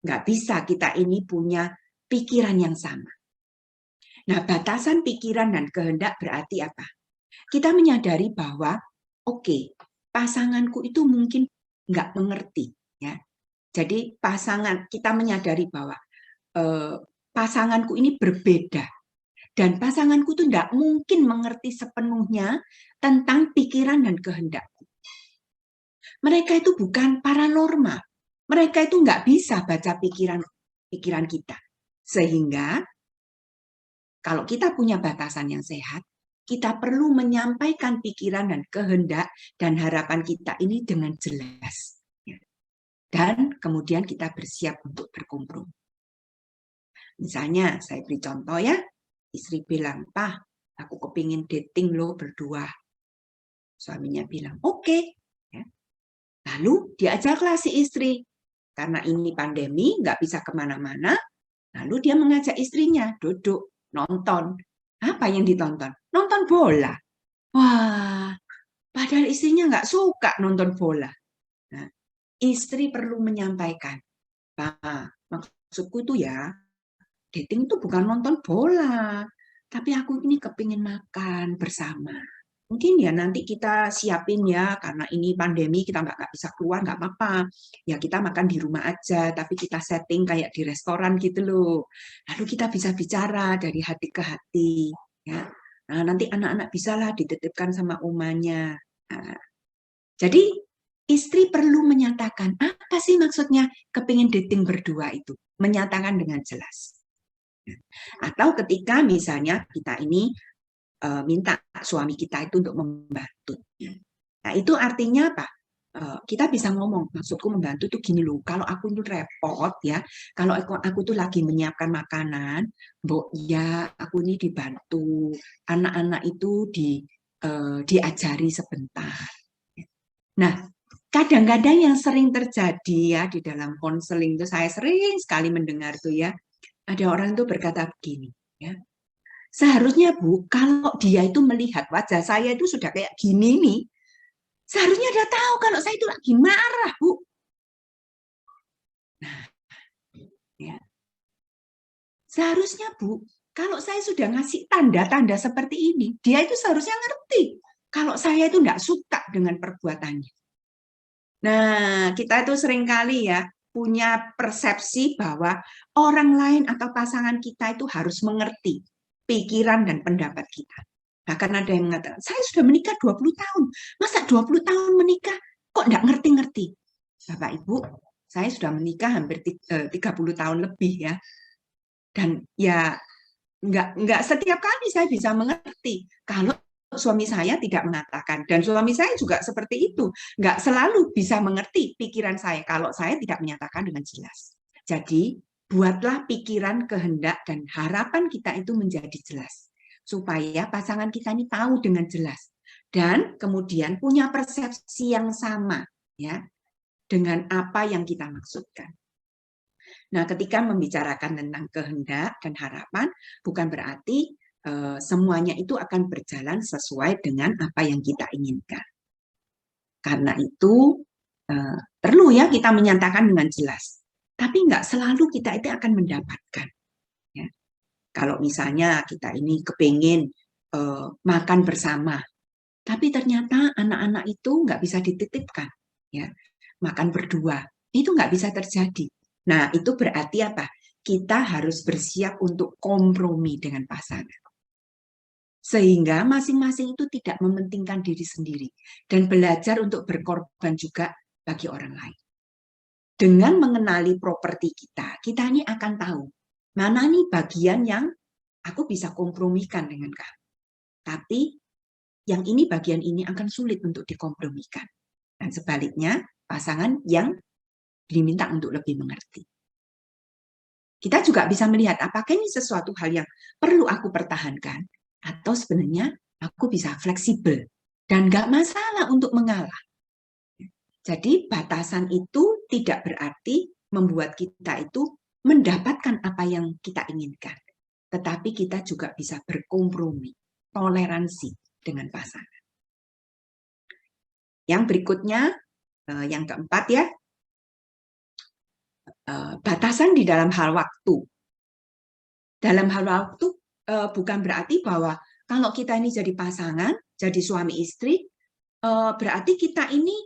Nggak bisa kita ini punya pikiran yang sama. Nah, batasan pikiran dan kehendak berarti apa? Kita menyadari bahwa, oke, pasanganku itu mungkin nggak mengerti. Ya. Jadi kita menyadari bahwa pasanganku ini berbeda. Dan pasanganku itu nggak mungkin mengerti sepenuhnya tentang pikiran dan kehendakku. Mereka itu bukan paranormal. Mereka itu nggak bisa baca pikiran kita. Sehingga kalau kita punya batasan yang sehat, kita perlu menyampaikan pikiran dan kehendak dan harapan kita ini dengan jelas. Dan kemudian kita bersiap untuk berkompromi. Misalnya, saya beri contoh ya, istri bilang, "Pak, aku kepingin dating lo berdua." Suaminya bilang, "Oke." Ya. Lalu diajaklah si istri. Karena ini pandemi, nggak bisa kemana-mana. Lalu dia mengajak istrinya duduk, nonton. Apa yang ditonton? Nonton bola. Wah, padahal istrinya nggak suka nonton bola. Nah, istri perlu menyampaikan, "Pak, maksudku itu ya, dating itu bukan nonton bola, tapi aku ini kepingin makan bersama. Mungkin ya nanti kita siapin ya, karena ini pandemi kita nggak bisa keluar, nggak apa-apa. Ya kita makan di rumah aja, tapi kita setting kayak di restoran gitu loh. Lalu kita bisa bicara dari hati ke hati. Ya. Nah, nanti anak-anak bisalah dititipkan sama omanya." Nah, jadi istri perlu menyatakan, apa sih maksudnya kepingin dating berdua itu? Menyatakan dengan jelas. Atau ketika misalnya kita ini minta suami kita itu untuk membantu. Nah, itu artinya apa? Kita bisa ngomong, maksudku membantu tuh gini loh, kalau aku itu repot ya, kalau aku tuh lagi menyiapkan makanan, Mbok ya aku ini dibantu, anak-anak itu diajari sebentar. Nah, kadang-kadang yang sering terjadi ya di dalam konseling itu, saya sering sekali mendengar tuh ya, ada orang tuh berkata begini, ya. Seharusnya Bu, kalau dia itu melihat wajah saya itu sudah kayak gini nih, seharusnya dia tahu kalau saya itu lagi marah, Bu. Nah, ya. Seharusnya Bu, kalau saya sudah ngasih tanda-tanda seperti ini, dia itu seharusnya ngerti kalau saya itu nggak suka dengan perbuatannya. Nah, kita itu seringkali ya punya persepsi bahwa orang lain atau pasangan kita itu harus mengerti pikiran dan pendapat kita. Bahkan ada yang mengatakan, saya sudah menikah 20 tahun. Masa 20 tahun menikah kok enggak ngerti-ngerti? Bapak Ibu, saya sudah menikah hampir 30 tahun lebih ya. Dan ya enggak setiap kali saya bisa mengerti kalau suami saya tidak mengatakan. Dan suami saya juga seperti itu. Enggak selalu bisa mengerti pikiran saya kalau saya tidak menyatakan dengan jelas. Jadi, buatlah pikiran, kehendak, dan harapan kita itu menjadi jelas. Supaya pasangan kita ini tahu dengan jelas. Dan kemudian punya persepsi yang sama ya dengan apa yang kita maksudkan. Nah, ketika membicarakan tentang kehendak dan harapan, bukan berarti semuanya itu akan berjalan sesuai dengan apa yang kita inginkan. Karena itu perlu ya kita menyatakan dengan jelas. Tapi nggak selalu kita itu akan mendapatkan. Ya. Kalau misalnya kita ini kepingin makan bersama, tapi ternyata anak-anak itu nggak bisa dititipkan, ya makan berdua, itu nggak bisa terjadi. Nah, itu berarti apa? Kita harus bersiap untuk kompromi dengan pasangan. Sehingga masing-masing itu tidak mementingkan diri sendiri dan belajar untuk berkorban juga bagi orang lain. Dengan mengenali properti kita ini akan tahu mana nih bagian yang aku bisa kompromikan dengan kamu. Tapi yang ini bagian ini akan sulit untuk dikompromikan. Dan sebaliknya, pasangan yang diminta untuk lebih mengerti. Kita juga bisa melihat apakah ini sesuatu hal yang perlu aku pertahankan atau sebenarnya aku bisa fleksibel dan nggak masalah untuk mengalah. Jadi batasan itu tidak berarti membuat kita itu mendapatkan apa yang kita inginkan. Tetapi kita juga bisa berkompromi, toleransi dengan pasangan. Yang berikutnya, yang keempat ya, batasan di dalam hal waktu. Dalam hal waktu bukan berarti bahwa kalau kita ini jadi pasangan, jadi suami istri, berarti kita ini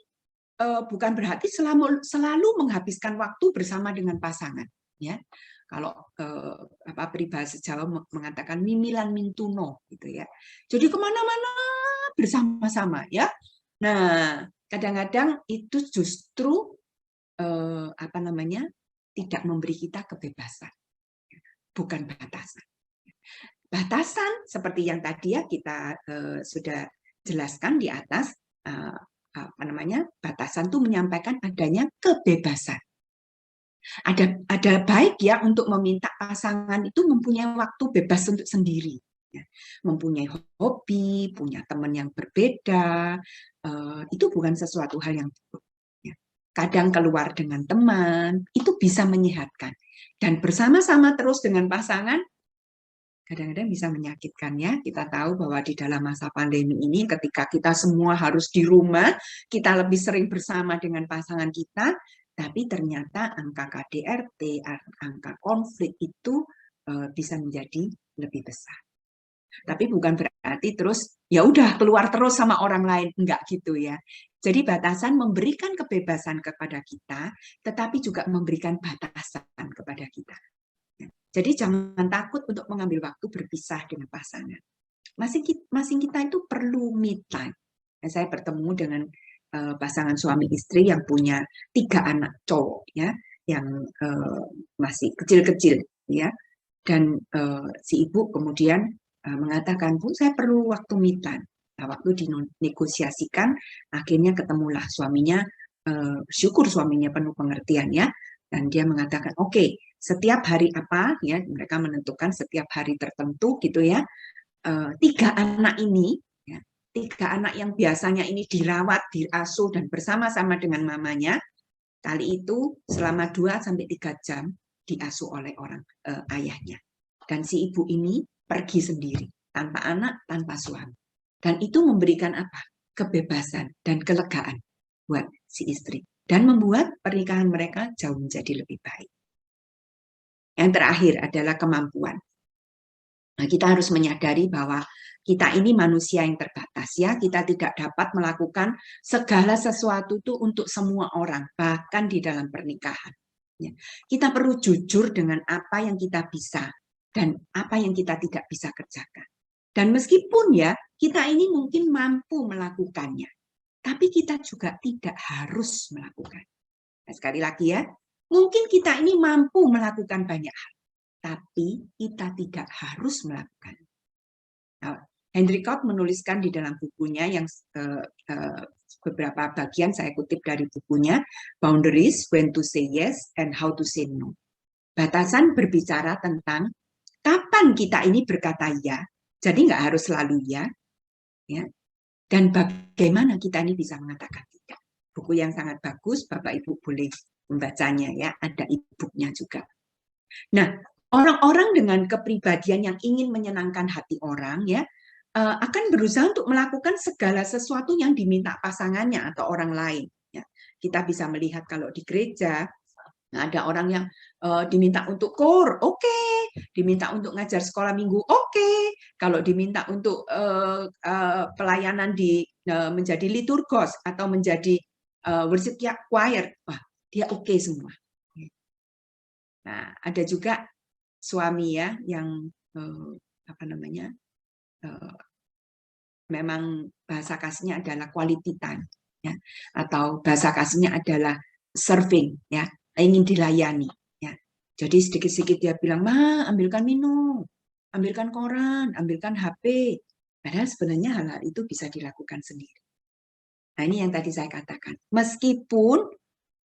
bukan berarti selalu menghabiskan waktu bersama dengan pasangan. Ya, kalau peribahasa Jawa mengatakan mimilan mintuno, gitu ya. Jadi kemana-mana bersama-sama, ya. Nah, kadang-kadang itu justru tidak memberi kita kebebasan. bukan batasan. Batasan seperti yang tadi ya kita sudah jelaskan di atas, batasan itu menyampaikan adanya kebebasan. Ada baik ya untuk meminta pasangan itu mempunyai waktu bebas untuk sendiri, ya. Mempunyai hobi, punya teman yang berbeda, itu bukan sesuatu hal yang buruk. Ya. Kadang keluar dengan teman, itu bisa menyehatkan. Dan bersama-sama terus dengan pasangan, kadang-kadang bisa menyakitkan ya. Kita tahu bahwa di dalam masa pandemi ini ketika kita semua harus di rumah, kita lebih sering bersama dengan pasangan kita, tapi ternyata angka KDRT, angka konflik itu bisa menjadi lebih besar. Tapi bukan berarti terus ya udah keluar terus sama orang lain, enggak gitu ya. Jadi batasan memberikan kebebasan kepada kita, tetapi juga memberikan batasan kepada kita. Jadi jangan takut untuk mengambil waktu berpisah dengan pasangan. Masing kita itu perlu me time. Saya bertemu dengan pasangan suami istri yang punya 3 anak cowok ya, yang masih kecil-kecil ya, dan si ibu kemudian mengatakan, Bu, saya perlu waktu me time. Nah, waktu dinegosiasikan, akhirnya ketemulah suaminya, syukur suaminya penuh pengertian ya, dan dia mengatakan, oke, setiap hari apa ya, mereka menentukan setiap hari tertentu gitu ya, 3 anak ini. 3 anak yang biasanya ini dirawat, diasuh, dan bersama-sama dengan mamanya, kali itu selama 2-3 jam diasuh oleh ayahnya. Dan si ibu ini pergi sendiri, tanpa anak, tanpa suami. Dan itu memberikan apa? Kebebasan dan kelegaan buat si istri. Dan membuat pernikahan mereka jauh menjadi lebih baik. Yang terakhir adalah kemampuan. Nah, kita harus menyadari bahwa kita ini manusia yang terbatas ya, kita tidak dapat melakukan segala sesuatu itu untuk semua orang, bahkan di dalam pernikahan. Ya. Kita perlu jujur dengan apa yang kita bisa dan apa yang kita tidak bisa kerjakan. Dan meskipun ya, kita ini mungkin mampu melakukannya, tapi kita juga tidak harus melakukan. Nah, sekali lagi ya, mungkin kita ini mampu melakukan banyak hal, tapi kita tidak harus melakukan. Nah, Henry Cloud menuliskan di dalam bukunya yang beberapa bagian saya kutip dari bukunya, Boundaries, When to Say Yes and How to Say No. Batasan berbicara tentang kapan kita ini berkata ya, jadi nggak harus selalu ya, dan bagaimana kita ini bisa mengatakan tidak. Buku yang sangat bagus, Bapak Ibu boleh membacanya ya, ada e-booknya juga. Nah, orang-orang dengan kepribadian yang ingin menyenangkan hati orang ya, akan berusaha untuk melakukan segala sesuatu yang diminta pasangannya atau orang lain. Ya. Kita bisa melihat kalau di gereja, ada orang yang diminta untuk kor, oke. Diminta untuk ngajar sekolah minggu, oke. Kalau diminta untuk pelayanan menjadi liturgos atau menjadi worship choir, wah, dia oke semua. Nah, ada juga suami ya yang memang bahasa kasihnya adalah quality time ya, atau bahasa kasihnya adalah serving ya, ingin dilayani ya. Jadi sedikit-sedikit dia bilang, "Ma, ambilkan minum, ambilkan koran, ambilkan HP." Padahal sebenarnya hal-hal itu bisa dilakukan sendiri. Nah, ini yang tadi saya katakan. Meskipun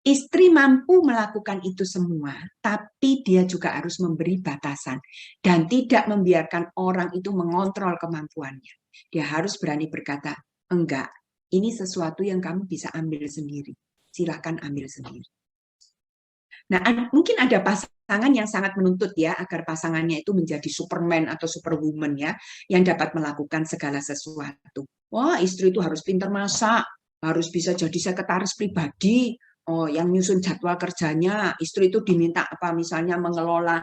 istri mampu melakukan itu semua, tapi dia juga harus memberi batasan dan tidak membiarkan orang itu mengontrol kemampuannya. Dia harus berani berkata, enggak, ini sesuatu yang kamu bisa ambil sendiri. Silakan ambil sendiri. Nah, mungkin ada pasangan yang sangat menuntut ya, agar pasangannya itu menjadi Superman atau Superwoman ya, yang dapat melakukan segala sesuatu. Wah, istri itu harus pintar masak, harus bisa jadi sekretaris pribadi, yang nyusun jadwal kerjanya, istri itu diminta apa misalnya mengelola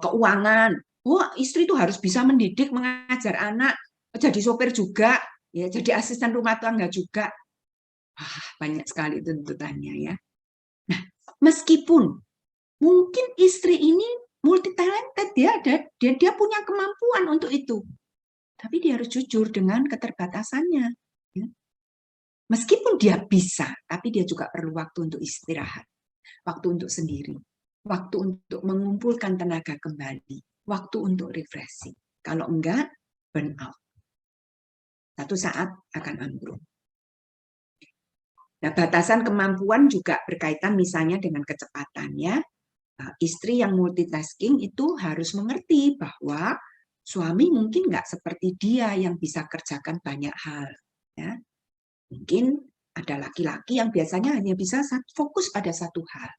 keuangan. Wah, istri itu harus bisa mendidik, mengajar anak, jadi sopir juga, ya, jadi asisten rumah tangga juga. Banyak sekali tuntutannya ya. Nah, meskipun mungkin istri ini multi talented, dia punya kemampuan untuk itu, tapi dia harus jujur dengan keterbatasannya. Ya. Meskipun dia bisa, tapi dia juga perlu waktu untuk istirahat, waktu untuk sendiri, waktu untuk mengumpulkan tenaga kembali, waktu untuk refreshing. Kalau enggak, burn out. Satu saat akan ambruk. Nah, batasan kemampuan juga berkaitan misalnya dengan kecepatan ya. Istri yang multitasking itu harus mengerti bahwa suami mungkin nggak seperti dia yang bisa kerjakan banyak hal. Ya. Mungkin ada laki-laki yang biasanya hanya bisa fokus pada satu hal.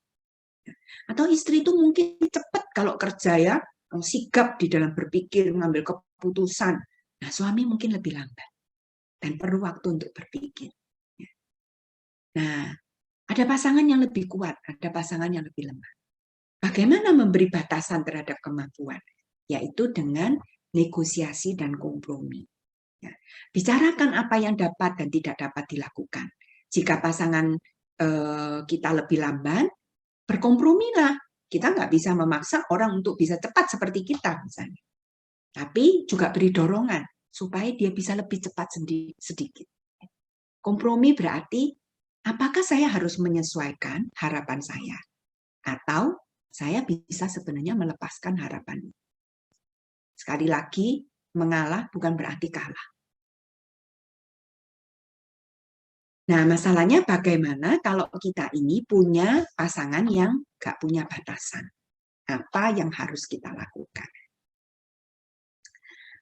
Atau istri itu mungkin cepat kalau kerja ya, sigap di dalam berpikir, mengambil keputusan. Nah, suami mungkin lebih lambat dan perlu waktu untuk berpikir. Nah, ada pasangan yang lebih kuat, ada pasangan yang lebih lemah. Bagaimana memberi batasan terhadap kemampuan? Yaitu dengan negosiasi dan kompromi. Ya. Bicarakan apa yang dapat dan tidak dapat dilakukan. Jika pasangan kita lebih lamban, berkompromilah. Kita nggak bisa memaksa orang untuk bisa cepat seperti kita misalnya. Tapi juga beri dorongan supaya dia bisa lebih cepat sedikit. Kompromi berarti apakah saya harus menyesuaikan harapan saya? Atau saya bisa sebenarnya melepaskan harapan. Sekali lagi, mengalah bukan berarti kalah. Nah, masalahnya bagaimana kalau kita ini punya pasangan yang nggak punya batasan? Apa yang harus kita lakukan?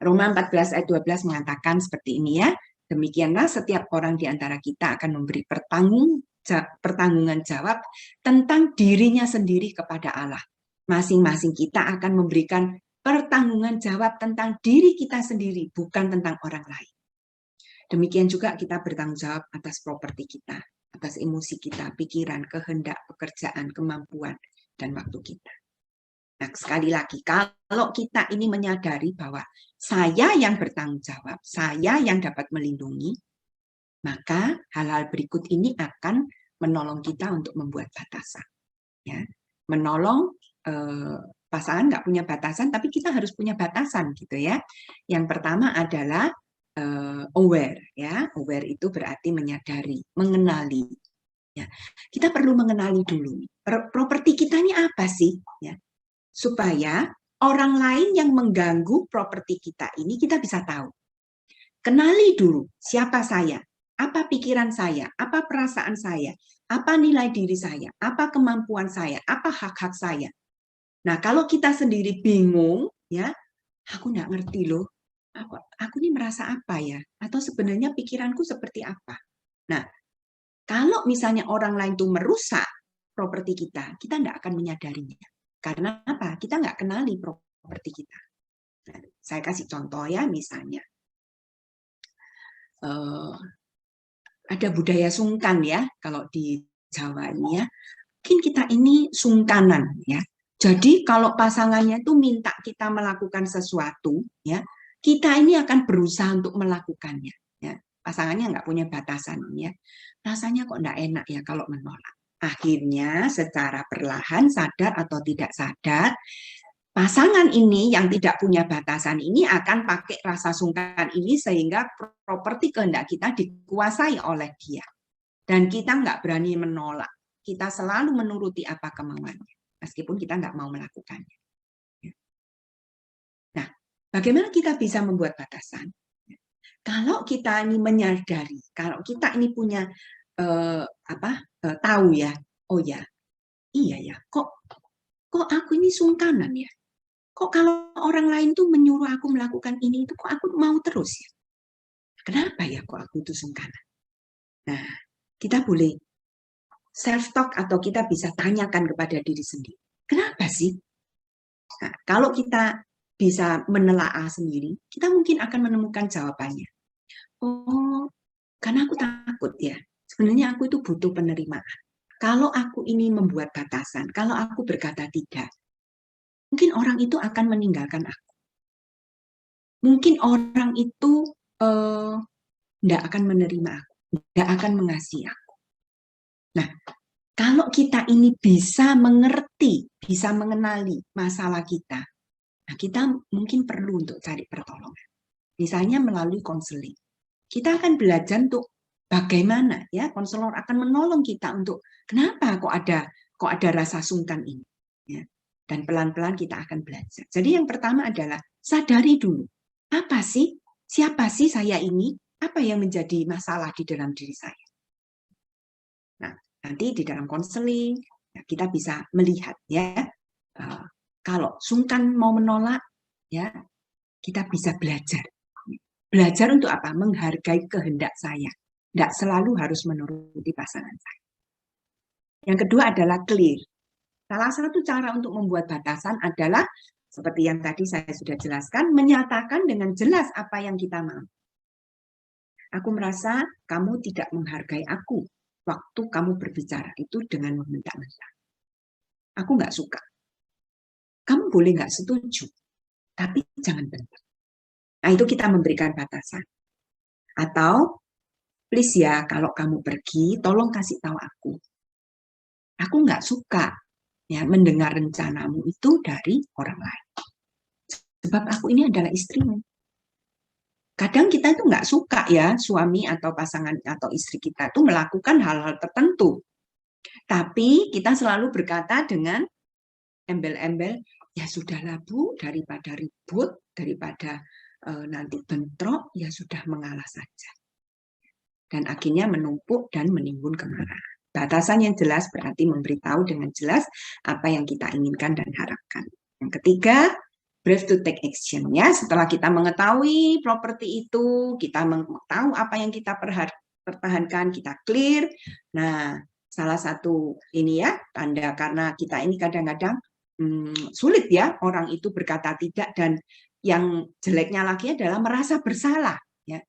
Roma 14 ayat 12 mengatakan seperti ini ya. Demikianlah setiap orang di antara kita akan memberi pertanggungan jawab tentang dirinya sendiri kepada Allah. Masing-masing kita akan memberikan pertanggungan jawab tentang diri kita sendiri, bukan tentang orang lain. Demikian juga kita bertanggung jawab atas properti kita, atas emosi kita, pikiran, kehendak, pekerjaan, kemampuan, dan waktu kita. Nah, sekali lagi, kalau kita ini menyadari bahwa saya yang bertanggung jawab, saya yang dapat melindungi, maka hal-hal berikut ini akan menolong kita untuk membuat batasan. Ya, menolong pasangan nggak punya batasan, tapi kita harus punya batasan gitu ya. Yang pertama adalah aware, ya. Aware itu berarti menyadari, mengenali. Ya, kita perlu mengenali dulu. Properti kita ini apa sih? Ya, supaya orang lain yang mengganggu properti kita ini kita bisa tahu. Kenali dulu siapa saya, apa pikiran saya, apa perasaan saya, apa nilai diri saya, apa kemampuan saya, apa hak-hak saya. Nah, kalau kita sendiri bingung, ya, aku nggak ngerti loh, aku ini merasa apa ya, atau sebenarnya pikiranku seperti apa. Nah, kalau misalnya orang lain tuh merusak properti kita nggak akan menyadarinya. Karena apa? Kita nggak kenali properti kita. Nah, saya kasih contoh ya, misalnya. Ada budaya sungkan ya, kalau di Jawa ini ya. Mungkin kita ini sungkanan ya. Jadi kalau pasangannya itu minta kita melakukan sesuatu, ya, kita ini akan berusaha untuk melakukannya. Ya. Pasangannya nggak punya batasan ya. Rasanya kok nggak enak ya kalau menolak. Akhirnya secara perlahan, sadar atau tidak sadar, pasangan ini yang tidak punya batasan ini akan pakai rasa sungkan ini sehingga properti kehendak kita dikuasai oleh dia. Dan kita nggak berani menolak. Kita selalu menuruti apa kemauannya, meskipun kita nggak mau melakukannya. Nah, bagaimana kita bisa membuat batasan? Kalau kita ini menyadari, kalau kita ini punya tahu ya, oh ya, iya ya, kok aku ini sungkanan ya, kok kalau orang lain tuh menyuruh aku melakukan ini itu kok aku mau terus ya, kenapa ya kok aku itu sungkanan? Nah, kita boleh self talk atau kita bisa tanyakan kepada diri sendiri, kenapa sih? Nah, kalau kita bisa menelaah sendiri, kita mungkin akan menemukan jawabannya. Oh, karena aku takut ya. Sebenarnya aku itu butuh penerimaan. Kalau aku ini membuat batasan, kalau aku berkata tidak, mungkin orang itu akan meninggalkan aku. Mungkin orang itu tidak akan menerima aku, tidak akan mengasihi aku. Nah, kalau kita ini bisa mengerti, bisa mengenali masalah kita, nah kita mungkin perlu untuk cari pertolongan. Misalnya melalui konseling. Kita akan belajar untuk bagaimana ya konselor akan menolong kita untuk kenapa kok ada rasa sungkan ini ya. Dan pelan-pelan kita akan belajar. Jadi yang pertama adalah sadari dulu, apa sih, siapa sih saya ini, apa yang menjadi masalah di dalam diri saya. Nah, nanti di dalam konseling kita bisa melihat ya, kalau sungkan mau menolak, ya kita bisa belajar. Belajar untuk apa? Menghargai kehendak saya. Tidak selalu harus menuruti pasangan saya. Yang kedua adalah clear. Salah satu cara untuk membuat batasan adalah, seperti yang tadi saya sudah jelaskan, menyatakan dengan jelas apa yang kita mau. Aku merasa kamu tidak menghargai aku waktu kamu berbicara itu dengan membentak-bentak. Aku nggak suka. Kamu boleh nggak setuju, tapi jangan bentak. Nah, itu kita memberikan batasan. Atau, please ya, kalau kamu pergi, tolong kasih tahu aku. Aku nggak suka ya mendengar rencanamu itu dari orang lain. Sebab aku ini adalah istrimu. Kadang kita itu nggak suka ya, suami atau pasangan atau istri kita itu melakukan hal-hal tertentu. Tapi kita selalu berkata dengan embel-embel, ya sudahlah Bu, daripada ribut, daripada nanti bentrok, ya sudah mengalah saja. Dan akhirnya menumpuk dan menimbun kemarahan. Batasan yang jelas berarti memberitahu dengan jelas apa yang kita inginkan dan harapkan. Yang ketiga, brave to take action. Ya, setelah kita mengetahui properti itu, kita tahu apa yang kita pertahankan, kita clear. Nah, salah satu ini ya, tanda karena kita ini kadang-kadang sulit ya orang itu berkata tidak, dan yang jeleknya lagi adalah merasa bersalah. Ya.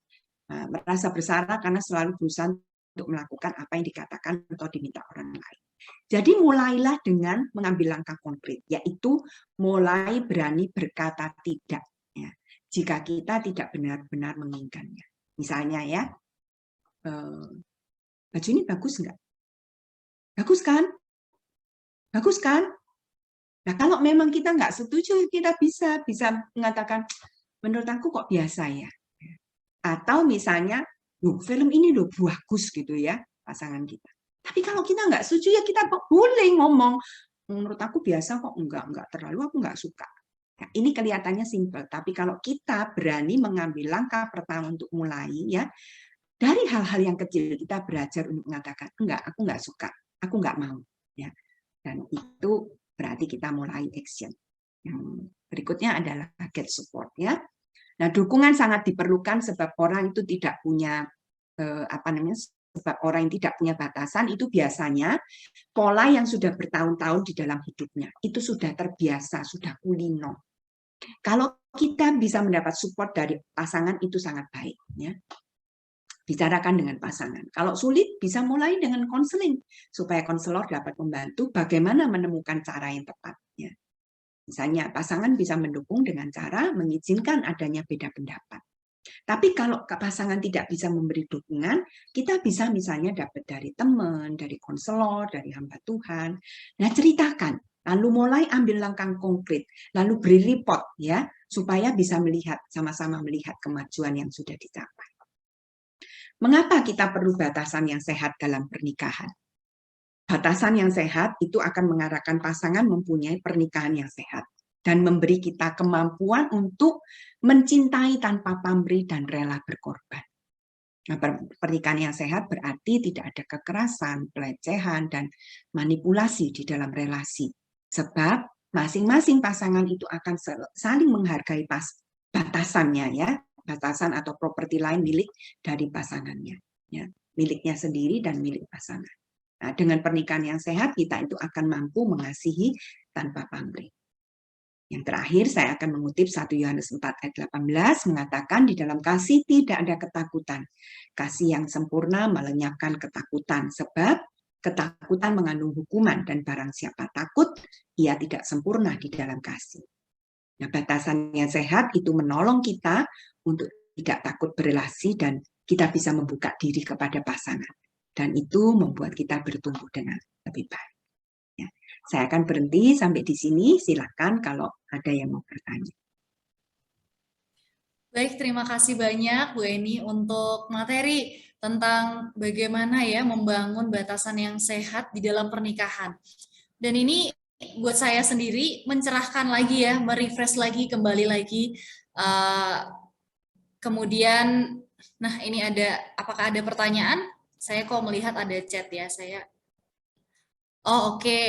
Nah, merasa bersalah karena selalu berusaha untuk melakukan apa yang dikatakan atau diminta orang lain. Jadi mulailah dengan mengambil langkah konkret, yaitu mulai berani berkata tidak. Ya. Jika kita tidak benar-benar menginginkannya. Misalnya ya, baju ini bagus nggak? Bagus kan? Bagus kan? Nah, kalau memang kita nggak setuju, kita bisa mengatakan, menurut aku kok biasa ya. Atau misalnya, loh, film ini loh bagus gitu ya, pasangan kita. Tapi kalau kita nggak setuju, ya kita boleh ngomong, menurut aku biasa kok, enggak terlalu, aku nggak suka. Nah, ini kelihatannya simpel, tapi kalau kita berani mengambil langkah pertama untuk mulai, ya, dari hal-hal yang kecil kita belajar untuk mengatakan, enggak, aku nggak suka, aku nggak mau. Ya. Dan itu berarti kita mulai action. Yang berikutnya adalah get support. Ya. Nah, dukungan sangat diperlukan sebab orang itu tidak punya sebab orang yang tidak punya batasan itu biasanya pola yang sudah bertahun-tahun di dalam hidupnya. Itu sudah terbiasa, sudah kulino. Kalau kita bisa mendapat support dari pasangan itu sangat baik. Ya. Bicarakan dengan pasangan. Kalau sulit, bisa mulai dengan konseling supaya konselor dapat membantu bagaimana menemukan cara yang tepat. Ya. Misalnya, pasangan bisa mendukung dengan cara mengizinkan adanya beda pendapat. Tapi kalau pasangan tidak bisa memberi dukungan, kita bisa misalnya dapat dari teman, dari konselor, dari hamba Tuhan. Nah, ceritakan, lalu mulai ambil langkah konkret, lalu beri report ya, supaya bisa melihat, sama-sama melihat kemajuan yang sudah dicapai. Mengapa kita perlu batasan yang sehat dalam pernikahan? Batasan yang sehat itu akan mengarahkan pasangan mempunyai pernikahan yang sehat dan memberi kita kemampuan untuk mencintai tanpa pamrih dan rela berkorban. Nah, pernikahan yang sehat berarti tidak ada kekerasan, pelecehan, dan manipulasi di dalam relasi. Sebab masing-masing pasangan itu akan saling menghargai batasannya ya. Batasan atau properti lain milik dari pasangannya, ya, miliknya sendiri dan milik pasangan. Nah, dengan pernikahan yang sehat kita itu akan mampu mengasihi tanpa pamrih. Yang terakhir saya akan mengutip 1 Yohanes 4 ayat 18 mengatakan di dalam kasih tidak ada ketakutan. Kasih yang sempurna melenyapkan ketakutan sebab ketakutan mengandung hukuman dan barang siapa takut ia tidak sempurna di dalam kasih. Nah, batasan yang sehat itu menolong kita untuk tidak takut berelasi dan kita bisa membuka diri kepada pasangan. Dan itu membuat kita bertumbuh dengan lebih baik. Ya. Saya akan berhenti sampai di sini. Silakan kalau ada yang mau bertanya. Baik, terima kasih banyak Bu Eni untuk materi tentang bagaimana ya membangun batasan yang sehat di dalam pernikahan. Dan ini buat saya sendiri mencerahkan lagi ya, merefresh lagi, kembali lagi. Kemudian, nah ini apakah ada pertanyaan? Saya kok melihat ada chat ya, Oh oke.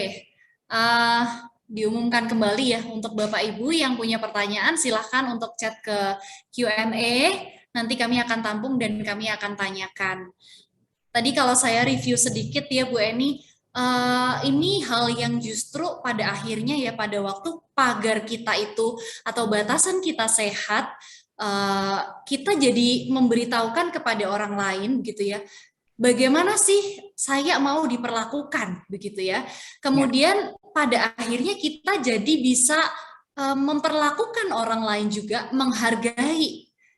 Diumumkan kembali ya untuk Bapak Ibu yang punya pertanyaan, silahkan untuk chat ke Q&A, nanti kami akan tampung dan kami akan tanyakan. Tadi kalau saya review sedikit ya Bu Eni, ini hal yang justru pada akhirnya ya pada waktu pagar kita itu atau batasan kita sehat, kita jadi memberitahukan kepada orang lain gitu ya, bagaimana sih saya mau diperlakukan begitu ya. Kemudian pada akhirnya kita jadi bisa memperlakukan orang lain juga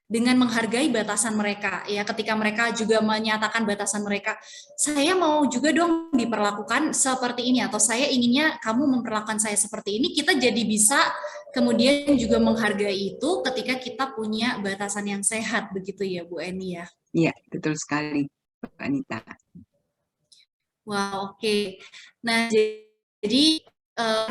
dengan menghargai batasan mereka ya, ketika mereka juga menyatakan batasan mereka, saya mau juga dong diperlakukan seperti ini atau saya inginnya kamu memperlakukan saya seperti ini, kita jadi bisa kemudian juga menghargai itu ketika kita punya batasan yang sehat begitu ya Bu Eni ya. Iya, betul sekali Mbak Anita. Wah, oke. Nah, jadi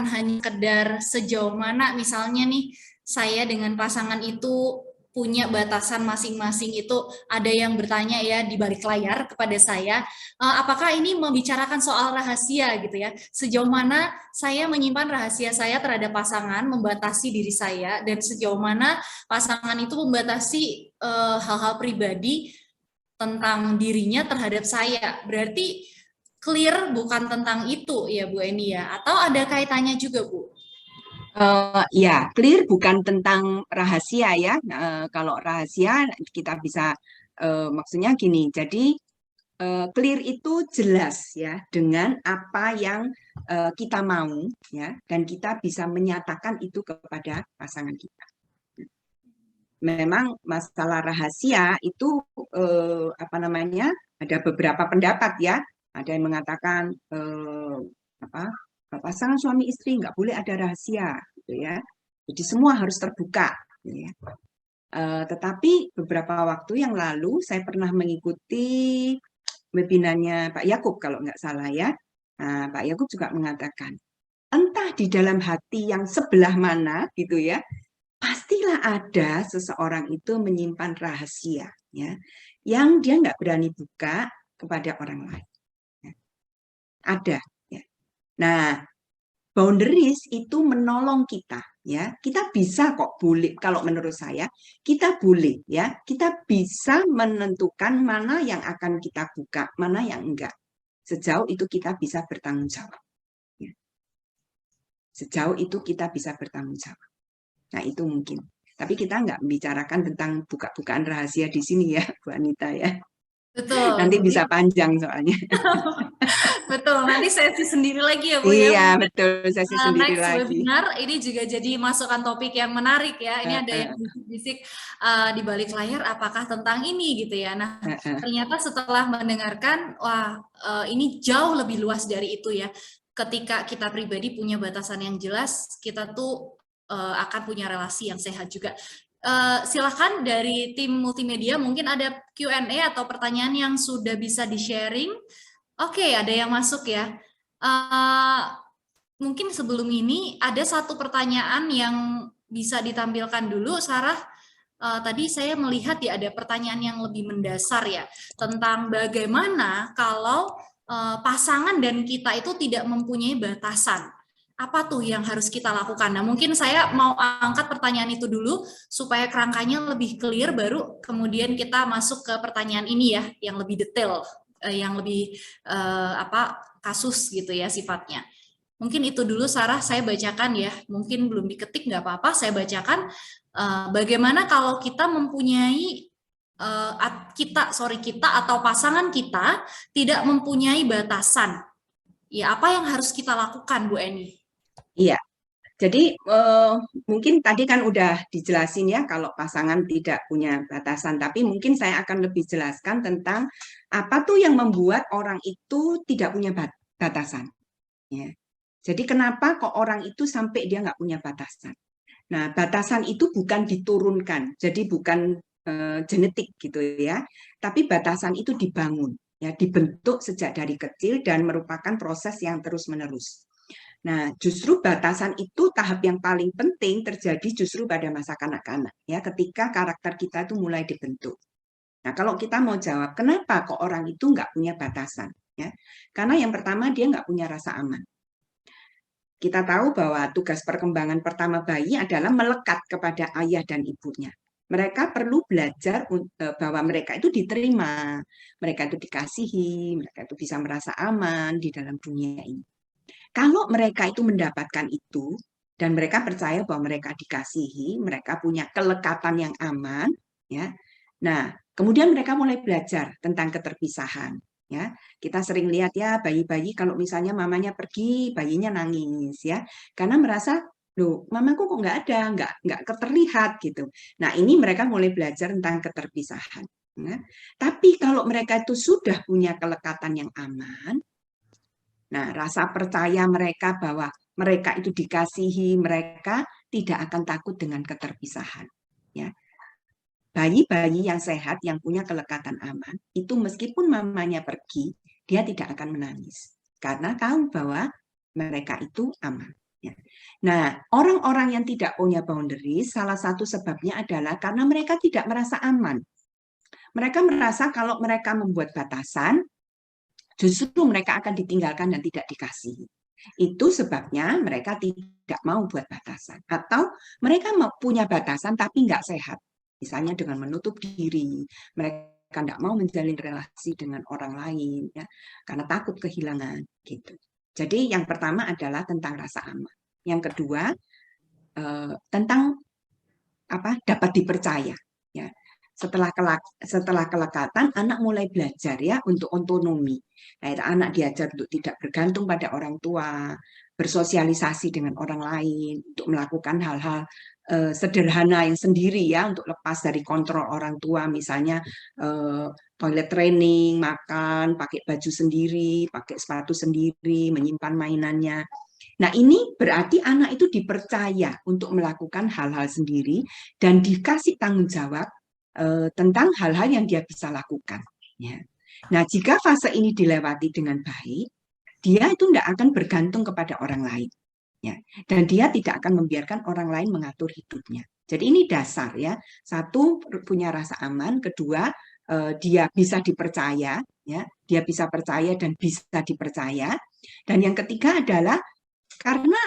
hanya sekedar sejauh mana misalnya nih saya dengan pasangan itu punya batasan masing-masing, itu ada yang bertanya ya di balik layar kepada saya, apakah ini membicarakan soal rahasia gitu ya, sejauh mana saya menyimpan rahasia saya terhadap pasangan, membatasi diri saya, dan sejauh mana pasangan itu membatasi hal-hal pribadi tentang dirinya terhadap saya. Berarti clear bukan tentang itu ya Bu Eni ya, atau ada kaitannya juga Bu? Ya, clear bukan tentang rahasia ya. Kalau rahasia kita bisa maksudnya gini. Jadi clear itu jelas ya dengan apa yang kita mau ya, dan kita bisa menyatakan itu kepada pasangan kita. Memang masalah rahasia itu apa namanya? Ada beberapa pendapat ya. Ada yang mengatakan pasangan suami istri nggak boleh ada rahasia, gitu ya. Jadi semua harus terbuka. Gitu ya. Tetapi beberapa waktu yang lalu saya pernah mengikuti webinarnya Pak Yakub kalau nggak salah ya. Nah, Pak Yakub juga mengatakan, entah di dalam hati yang sebelah mana, gitu ya, pastilah ada seseorang itu menyimpan rahasia, ya, yang dia nggak berani buka kepada orang lain. Ya. Ada. Nah, boundaries itu menolong kita, ya. Kita bisa kok boleh, kalau menurut saya, kita boleh, ya. Kita bisa menentukan mana yang akan kita buka, mana yang enggak. Sejauh itu kita bisa bertanggung jawab. Ya. Sejauh itu kita bisa bertanggung jawab. Nah, itu mungkin. Tapi kita nggak membicarakan tentang buka-bukaan rahasia di sini ya, Bu Anita ya. Betul. Nanti bisa panjang soalnya. Betul, nanti sesi sendiri lagi ya Bu ya. Iya, betul, sesi sendiri next lagi. webinar ini juga jadi masukan topik yang menarik ya. Ini ada yang bisik-bisik di balik layar apakah tentang ini gitu ya. Nah, ternyata setelah mendengarkan, wah ini jauh lebih luas dari itu ya. Ketika kita pribadi punya batasan yang jelas, kita tuh akan punya relasi yang sehat juga. Silahkan dari tim multimedia mungkin ada Q&A atau pertanyaan yang sudah bisa di-sharing. Oke, ada yang masuk ya. Mungkin sebelum ini ada satu pertanyaan yang bisa ditampilkan dulu, Sarah. Tadi saya melihat ya ada pertanyaan yang lebih mendasar ya, tentang bagaimana kalau pasangan dan kita itu tidak mempunyai batasan. Apa tuh yang harus kita lakukan? Nah, mungkin saya mau angkat pertanyaan itu dulu supaya kerangkanya lebih clear, baru kemudian kita masuk ke pertanyaan ini ya, yang lebih detail, yang lebih kasus gitu ya sifatnya. Mungkin itu dulu Sarah, saya bacakan ya. Mungkin belum diketik, nggak apa-apa, saya bacakan. Bagaimana kalau kita mempunyai kita atau pasangan kita tidak mempunyai batasan? Ya, apa yang harus kita lakukan, Bu Eni? Iya, jadi mungkin tadi kan udah dijelasin ya kalau pasangan tidak punya batasan, tapi mungkin saya akan lebih jelaskan tentang apa tuh yang membuat orang itu tidak punya batasan. Ya. Jadi kenapa kok orang itu sampai dia nggak punya batasan? Nah, batasan itu bukan diturunkan, jadi bukan genetik gitu ya, tapi batasan itu dibangun, ya, dibentuk sejak dari kecil dan merupakan proses yang terus-menerus. Nah, justru batasan itu tahap yang paling penting terjadi justru pada masa kanak-kanak, ya, ketika karakter kita itu mulai dibentuk. Nah, kalau kita mau jawab, kenapa kok orang itu nggak punya batasan? Ya, karena yang pertama dia nggak punya rasa aman. Kita tahu bahwa tugas perkembangan pertama bayi adalah melekat kepada ayah dan ibunya. Mereka perlu belajar bahwa mereka itu diterima, mereka itu dikasihi, mereka itu bisa merasa aman di dalam dunia ini. Kalau mereka itu mendapatkan itu, dan mereka percaya bahwa mereka dikasihi, mereka punya kelekatan yang aman, ya. Nah, kemudian mereka mulai belajar tentang keterpisahan. Ya, kita sering lihat ya bayi-bayi kalau misalnya mamanya pergi, bayinya nangis ya, karena merasa loh mamaku kok nggak ada, nggak terlihat gitu. Nah ini mereka mulai belajar tentang keterpisahan. Ya. Tapi kalau mereka itu sudah punya kelekatan yang aman, nah, rasa percaya mereka bahwa mereka itu dikasihi, mereka tidak akan takut dengan keterpisahan. Ya. Bayi-bayi yang sehat, yang punya kelekatan aman, itu meskipun mamanya pergi, dia tidak akan menangis. Karena tahu bahwa mereka itu aman. Ya. Nah, orang-orang yang tidak punya boundaries, salah satu sebabnya adalah karena mereka tidak merasa aman. Mereka merasa kalau mereka membuat batasan, justru mereka akan ditinggalkan dan tidak dikasihi. Itu sebabnya mereka tidak mau buat batasan. Atau mereka mau punya batasan tapi nggak sehat. Misalnya dengan menutup diri, mereka tidak mau menjalin relasi dengan orang lain, ya, karena takut kehilangan. Gitu. Jadi yang pertama adalah tentang rasa aman. Yang kedua, tentang dapat dipercaya. Ya. Setelah kelekatan, anak mulai belajar ya untuk otonomi. Nah, anak diajar untuk tidak bergantung pada orang tua, bersosialisasi dengan orang lain, untuk melakukan hal-hal sederhana yang sendiri ya, untuk lepas dari kontrol orang tua, misalnya toilet training, makan, pakai baju sendiri, pakai sepatu sendiri, menyimpan mainannya. Nah, ini berarti anak itu dipercaya untuk melakukan hal-hal sendiri dan dikasih tanggung jawab tentang hal-hal yang dia bisa lakukan. Ya. Nah, jika fase ini dilewati dengan baik, dia itu tidak akan bergantung kepada orang lain. Ya. Dan dia tidak akan membiarkan orang lain mengatur hidupnya. Jadi ini dasar ya. Satu, punya rasa aman. Kedua, dia bisa dipercaya. Ya. Dia bisa percaya dan bisa dipercaya. Dan yang ketiga adalah karena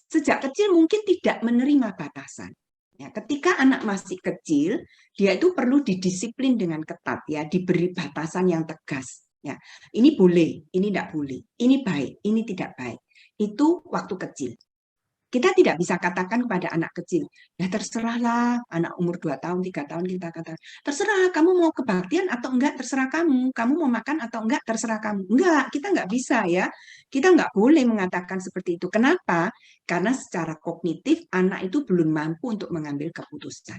sejak kecil mungkin tidak menerima batasan. Ya, ketika anak masih kecil, dia itu perlu didisiplin dengan ketat, ya, diberi batasan yang tegas. Ya, ini boleh, ini tidak boleh, ini baik, ini tidak baik. Itu waktu kecil. Kita tidak bisa katakan kepada anak kecil, ya terserahlah, anak umur 2 tahun, 3 tahun kita katakan, terserah kamu mau kebaktian atau enggak, terserah kamu mau makan atau enggak, terserah kamu. Enggak, kita enggak bisa ya. Kita enggak boleh mengatakan seperti itu. Kenapa? Karena secara kognitif anak itu belum mampu untuk mengambil keputusan.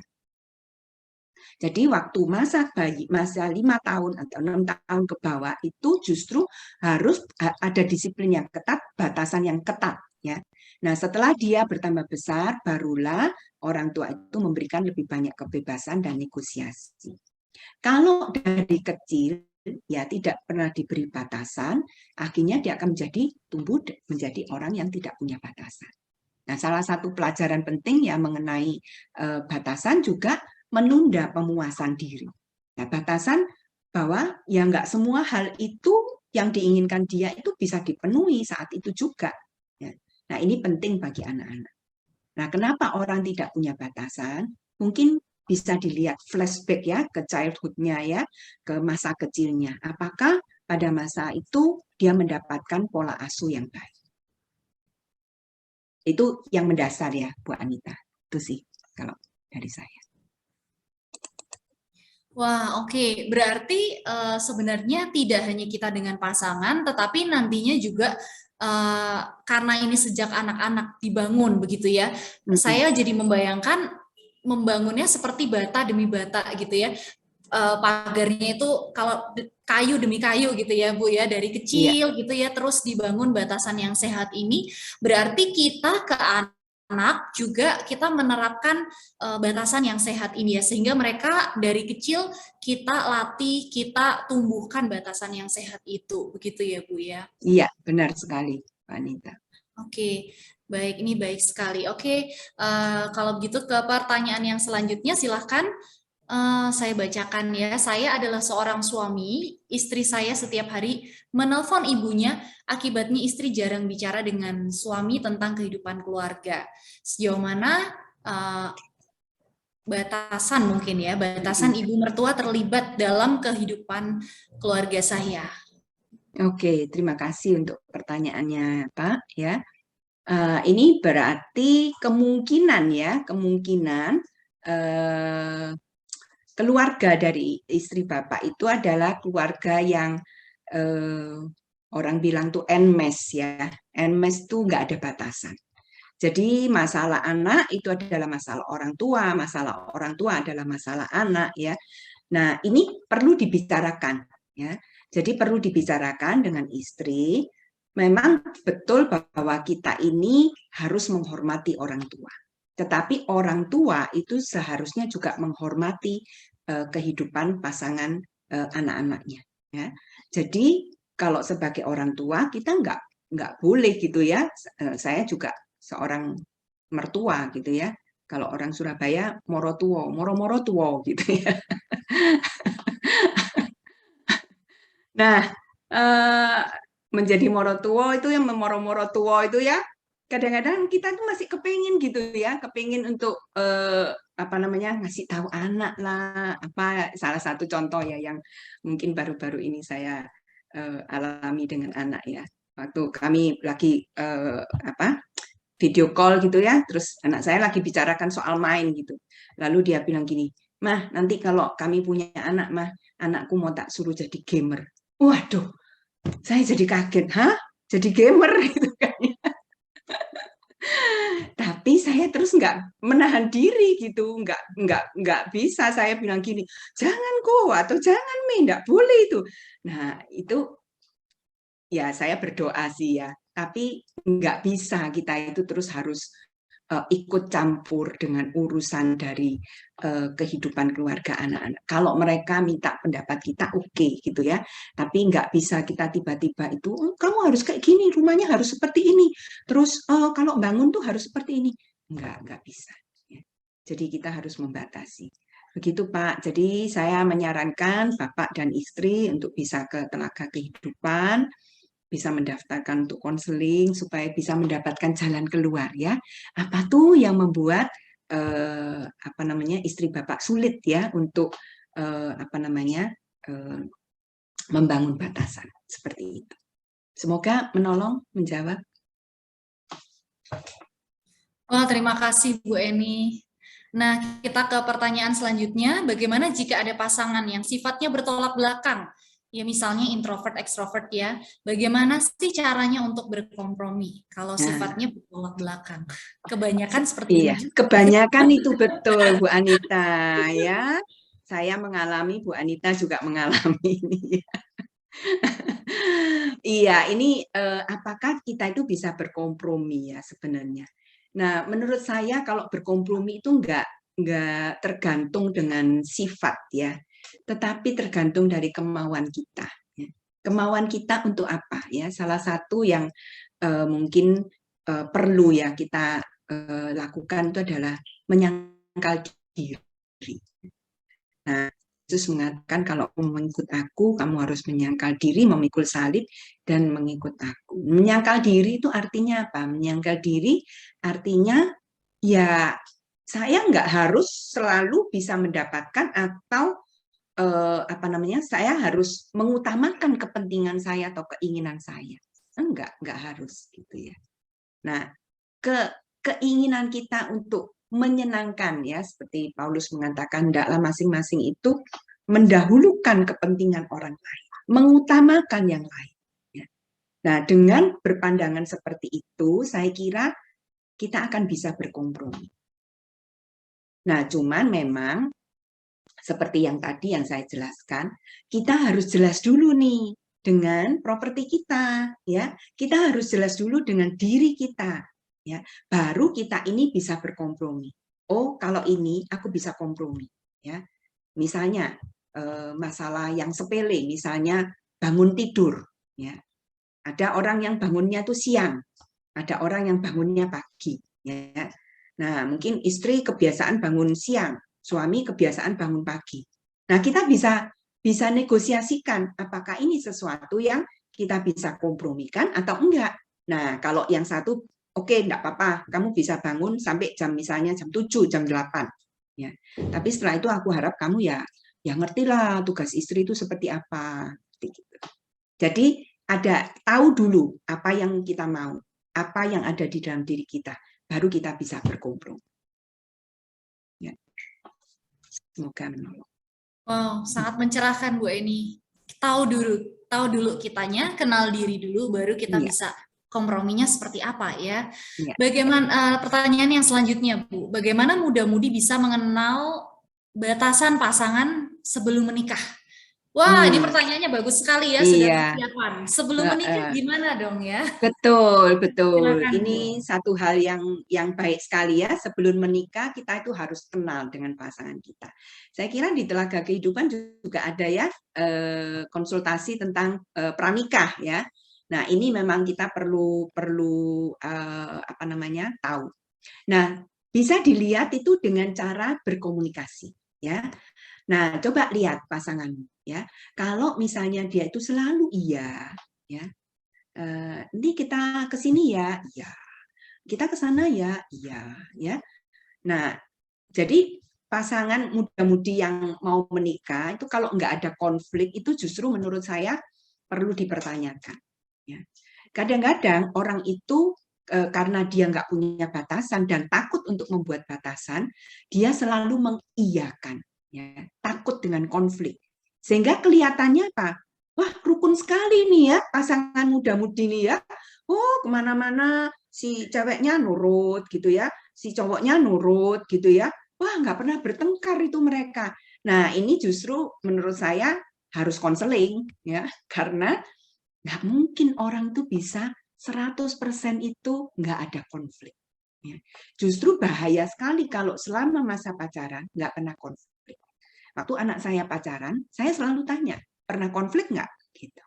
Jadi waktu masa bayi, masa 5 tahun atau 6 tahun ke bawah itu justru harus ada disiplin yang ketat, batasan yang ketat. Ya. Nah, setelah dia bertambah besar, barulah orang tua itu memberikan lebih banyak kebebasan dan negosiasi. Kalau dari kecil, ya tidak pernah diberi batasan, akhirnya dia akan tumbuh menjadi orang yang tidak punya batasan. Nah, salah satu pelajaran penting ya mengenai batasan juga menunda pemuasan diri. Nah, batasan bahwa ya nggak semua hal itu yang diinginkan dia itu bisa dipenuhi saat itu juga. Nah, ini penting bagi anak-anak. Nah, kenapa orang tidak punya batasan? Mungkin bisa dilihat flashback ya ke childhood-nya ya, ke masa kecilnya. Apakah pada masa itu dia mendapatkan pola asuh yang baik? Itu yang mendasar ya, Bu Anita. Itu sih kalau dari saya. Wah, oke. Berarti sebenarnya tidak hanya kita dengan pasangan, tetapi nantinya juga karena ini sejak anak-anak dibangun begitu ya, saya jadi membayangkan membangunnya seperti bata demi bata gitu ya, pagarnya itu kalau kayu demi kayu gitu ya Bu ya, dari kecil gitu ya, terus dibangun batasan yang sehat ini, berarti kita ke anak juga kita menerapkan batasan yang sehat ini ya, sehingga mereka dari kecil kita latih, kita tumbuhkan batasan yang sehat itu, begitu ya Bu ya? Iya, benar sekali, Pak Anita. Oke, baik, ini baik sekali. Oke, kalau begitu ke pertanyaan yang selanjutnya, silahkan saya bacakan ya. Saya adalah seorang suami, istri saya setiap hari menelpon ibunya, akibatnya istri jarang bicara dengan suami tentang kehidupan keluarga. Sejauh mana batasan mungkin ya, batasan ibu mertua terlibat dalam kehidupan keluarga saya. Oke, terima kasih untuk pertanyaannya, Pak. Ya, ini berarti kemungkinan keluarga dari istri Bapak itu adalah keluarga yang orang bilang tuh enmes ya, enmes tuh nggak ada batasan. Jadi masalah anak itu adalah masalah orang tua adalah masalah anak ya. Nah, ini perlu dibicarakan ya. Jadi perlu dibicarakan dengan istri. Memang betul bahwa kita ini harus menghormati orang tua. Tetapi orang tua itu seharusnya juga menghormati kehidupan pasangan anak-anaknya. Ya. Jadi kalau sebagai orang tua kita nggak boleh gitu ya. Saya juga seorang mertua gitu ya. Kalau orang Surabaya moro-moro tuwo gitu ya. Nah, menjadi morotuwo itu yang memoro-moro tuwo itu ya, kadang-kadang kita tuh masih kepingin gitu ya, kepingin untuk ngasih tahu anak lah, salah satu contoh ya yang mungkin baru-baru ini saya alami dengan anak ya, waktu kami lagi video call gitu ya, terus anak saya lagi bicarakan soal main gitu, lalu dia bilang gini, "Mah, nanti kalau kami punya anak, Mah, anakku mau tak suruh jadi gamer." Waduh, saya jadi kaget, hah? Jadi gamer gitu kan. Tapi saya terus nggak menahan diri gitu, nggak bisa saya bilang gini, jangan kok atau jangan Mi, nggak boleh itu. Nah itu ya saya berdoa sih ya, tapi nggak bisa kita itu terus harus ikut campur dengan urusan dari kehidupan keluarga anak-anak. Kalau mereka minta pendapat kita, oke, gitu ya. Tapi nggak bisa kita tiba-tiba itu, kamu harus kayak gini, rumahnya harus seperti ini. Terus kalau bangun tuh harus seperti ini. Nggak bisa. Ya. Jadi kita harus membatasi. Begitu Pak. Jadi saya menyarankan Bapak dan istri untuk bisa ke Telaga Kehidupan, bisa mendaftarkan untuk konseling supaya bisa mendapatkan jalan keluar ya. Apa tuh yang membuat istri Bapak sulit ya untuk membangun batasan seperti itu. Semoga menolong menjawab. Wah, terima kasih Bu Eni. Nah, kita ke pertanyaan selanjutnya, bagaimana jika ada pasangan yang sifatnya bertolak belakang? Ya misalnya introvert, ekstrovert ya. Bagaimana sih caranya untuk berkompromi kalau sifatnya bertolak belakang? Kebanyakan seperti ini. Kebanyakan itu betul Bu Anita ya. Saya mengalami, Bu Anita juga mengalami ini. Iya, ini apakah kita itu bisa berkompromi ya sebenarnya? Nah, menurut saya kalau berkompromi itu nggak tergantung dengan sifat ya, tetapi tergantung dari kemauan kita. Ya. Kemauan kita untuk apa ya? Salah satu yang mungkin perlu ya kita lakukan itu adalah menyangkal diri. Nah, Yesus mengatakan kalau kamu mengikut aku, kamu harus menyangkal diri, memikul salib, dan mengikut aku. Menyangkal diri itu artinya apa? Menyangkal diri artinya ya saya nggak harus selalu bisa mendapatkan atau saya harus mengutamakan kepentingan saya atau keinginan saya. Enggak harus gitu ya. Nah, keinginan kita untuk menyenangkan ya, seperti Paulus mengatakan, hendaklah masing-masing itu mendahulukan kepentingan orang lain, mengutamakan yang lain. Ya. Nah, dengan berpandangan seperti itu, saya kira kita akan bisa berkompromi. Nah, cuman memang seperti yang tadi yang saya jelaskan, kita harus jelas dulu nih dengan properti kita, ya. Kita harus jelas dulu dengan diri kita, ya. Baru kita ini bisa berkompromi. Oh, kalau ini aku bisa kompromi, ya. Misalnya masalah yang sepele, misalnya bangun tidur, ya. Ada orang yang bangunnya tuh siang, Ada orang yang bangunnya pagi, ya. Nah, mungkin istri kebiasaan bangun siang, suami kebiasaan bangun pagi. Nah, kita bisa negosiasikan apakah ini sesuatu yang kita bisa kompromikan atau enggak. Nah, kalau yang satu, oke, enggak apa-apa, kamu bisa bangun sampai jam misalnya jam 7, jam 8. Ya. Tapi setelah itu aku harap kamu ya ngertilah tugas istri itu seperti apa. Jadi ada tahu dulu apa yang kita mau, apa yang ada di dalam diri kita, baru kita bisa berkompromi. Ya. Semoga menolong. Wow, sangat mencerahkan Bu Eni. Tahu dulu kitanya, kenal diri dulu, baru kita bisa komprominya seperti apa ya. Bagaimana pertanyaan yang selanjutnya Bu? Bagaimana muda-mudi bisa mengenal batasan pasangan sebelum menikah? Wah, ini pertanyaannya bagus sekali ya, sudah persiapan. Sebelum menikah gimana dong ya? Betul. Silakan, Ini satu hal yang baik sekali ya. Sebelum menikah kita itu harus kenal dengan pasangan kita. Saya kira di Telaga Kehidupan juga ada ya konsultasi tentang pranikah ya. Nah, ini memang kita perlu tahu. Nah, bisa dilihat itu dengan cara berkomunikasi ya. Nah, coba lihat pasanganmu ya. Kalau misalnya dia itu selalu iya ya. Ini kita ke sini ya, iya. Kita ke sana ya, iya, ya. Nah, jadi pasangan muda-mudi yang mau menikah itu kalau nggak ada konflik itu justru menurut saya perlu dipertanyakan. Ya. Kadang-kadang orang itu karena dia nggak punya batasan dan takut untuk membuat batasan, dia selalu mengiyakan. Ya, takut dengan konflik. Sehingga kelihatannya apa? Wah, rukun sekali nih ya, pasangan muda-mudi nih ya. Oh, kemana-mana si ceweknya nurut gitu ya, si cowoknya nurut gitu ya. Wah, nggak pernah bertengkar itu mereka. Nah, ini justru menurut saya harus konseling ya, karena nggak mungkin orang tuh bisa 100% itu nggak ada konflik. Ya. Justru bahaya sekali kalau selama masa pacaran nggak pernah konflik. Waktu anak saya pacaran, saya selalu tanya, pernah konflik nggak? Gitu.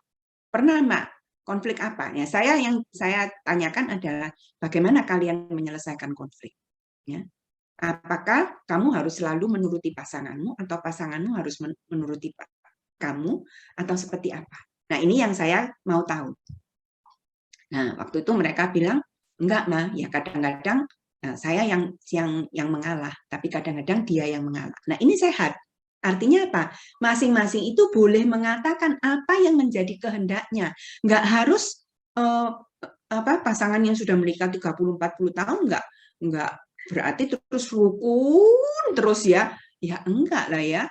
Pernah, Mak. Konflik apa? Ya, yang saya tanyakan adalah bagaimana kalian menyelesaikan konflik. Ya. Apakah kamu harus selalu menuruti pasanganmu atau pasanganmu harus menuruti kamu atau seperti apa? Nah, ini yang saya mau tahu. Nah, waktu itu mereka bilang, enggak, Ma, ya kadang-kadang saya yang mengalah, tapi kadang-kadang dia yang mengalah. Nah, ini sehat. Artinya apa? Masing-masing itu boleh mengatakan apa yang menjadi kehendaknya. Nggak harus pasangan yang sudah menikah 30-40 tahun nggak berarti terus rukun terus ya. Ya enggak lah ya.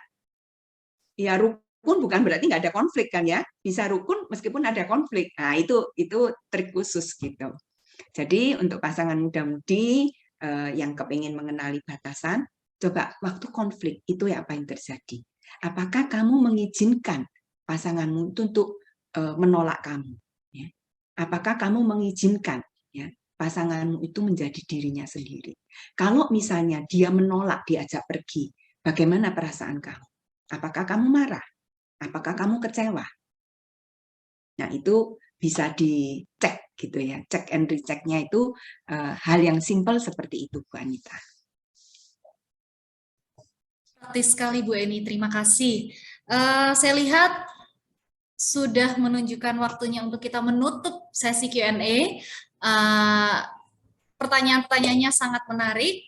Ya rukun bukan berarti nggak ada konflik kan ya. Bisa rukun meskipun ada konflik. Nah, itu trik khusus gitu. Jadi untuk pasangan muda-mudi yang kepingin mengenali batasan, coba waktu konflik itu ya apa yang terjadi? Apakah kamu mengizinkan pasanganmu untuk menolak kamu? Ya? Apakah kamu mengizinkan ya pasanganmu itu menjadi dirinya sendiri? Kalau misalnya dia menolak diajak pergi, bagaimana perasaan kamu? Apakah kamu marah? Apakah kamu kecewa? Nah, itu bisa dicek gitu ya. Cek and recheck-nya itu hal yang simpel seperti itu, Bu Anita. Praktis sekali Bu Eni, terima kasih. Saya lihat sudah menunjukkan waktunya untuk kita menutup sesi Q&A. Pertanyaan-pertanyaannya sangat menarik.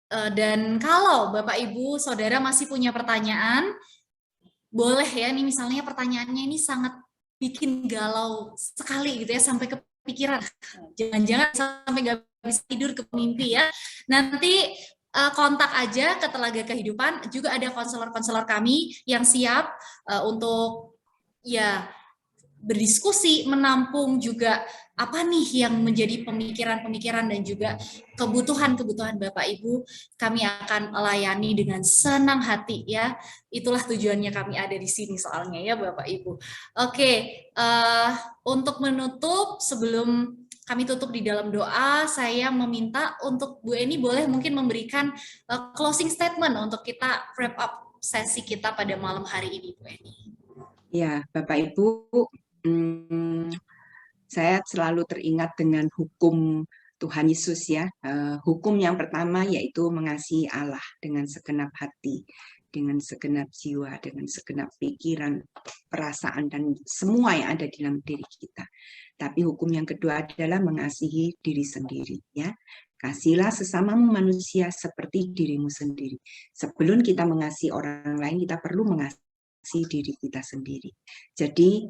Dan kalau Bapak Ibu Saudara masih punya pertanyaan, boleh ya, ini misalnya pertanyaannya ini sangat bikin galau sekali gitu ya, sampai kepikiran. Jangan-jangan sampai nggak bisa tidur ke mimpi ya. Nanti kontak aja ke Telaga Kehidupan, juga ada konselor-konselor kami yang siap untuk ya berdiskusi, menampung juga apa nih yang menjadi pemikiran-pemikiran dan juga kebutuhan-kebutuhan Bapak Ibu. Kami akan layani dengan senang hati ya. Itulah tujuannya kami ada di sini soalnya ya Bapak Ibu. Oke, untuk menutup sebelum kami tutup di dalam doa, saya meminta untuk Bu Eni boleh mungkin memberikan closing statement untuk kita wrap up sesi kita pada malam hari ini, Bu Eni. Ya, Bapak Ibu, saya selalu teringat dengan hukum Tuhan Yesus ya. Hukum yang pertama yaitu mengasihi Allah dengan segenap hati, dengan segenap jiwa, dengan segenap pikiran, perasaan, dan semua yang ada di dalam diri kita. Tapi hukum yang kedua adalah mengasihi diri sendiri ya. Kasihlah sesamamu manusia seperti dirimu sendiri. Sebelum kita mengasihi orang lain, kita perlu mengasihi diri kita sendiri. Jadi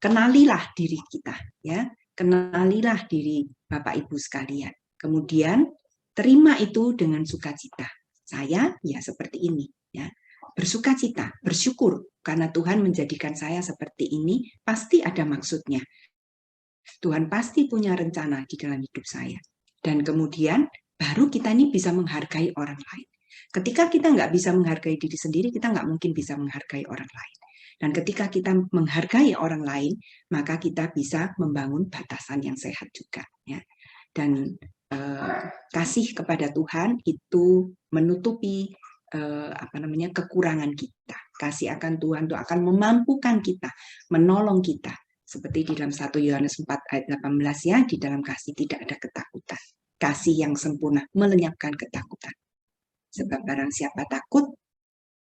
kenalilah diri kita ya. Kenalilah diri Bapak Ibu sekalian. Kemudian terima itu dengan sukacita. Saya ya seperti ini ya. Bersukacita, bersyukur karena Tuhan menjadikan saya seperti ini, pasti ada maksudnya. Tuhan pasti punya rencana di dalam hidup saya. Dan kemudian baru kita ini bisa menghargai orang lain. Ketika kita nggak bisa menghargai diri sendiri, kita nggak mungkin bisa menghargai orang lain. Dan ketika kita menghargai orang lain, maka kita bisa membangun batasan yang sehat juga. Ya. Dan kasih kepada Tuhan itu menutupi kekurangan kita. Kasih akan Tuhan itu akan memampukan kita, menolong kita. Seperti di dalam 1 Yohanes 4 ayat 18 ya, di dalam kasih tidak ada ketakutan. Kasih yang sempurna melenyapkan ketakutan. Sebab barang siapa takut,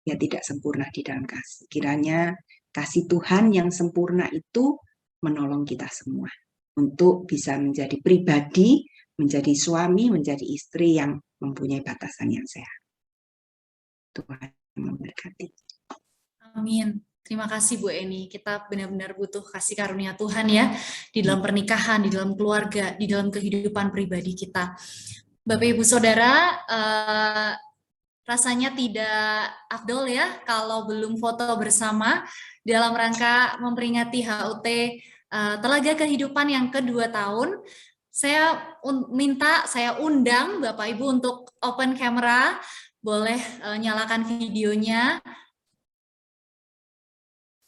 ya tidak sempurna di dalam kasih. Kiranya kasih Tuhan yang sempurna itu menolong kita semua. Untuk bisa menjadi pribadi, menjadi suami, menjadi istri yang mempunyai batasan yang sehat. Tuhan memberkati. Amin. Terima kasih Bu Eni. Kita benar-benar butuh kasih karunia Tuhan ya di dalam pernikahan, di dalam keluarga, di dalam kehidupan pribadi kita. Bapak Ibu Saudara, rasanya tidak afdol ya kalau belum foto bersama dalam rangka memperingati HUT Telaga Kehidupan yang kedua tahun. Saya undang Bapak Ibu untuk open camera, boleh nyalakan videonya.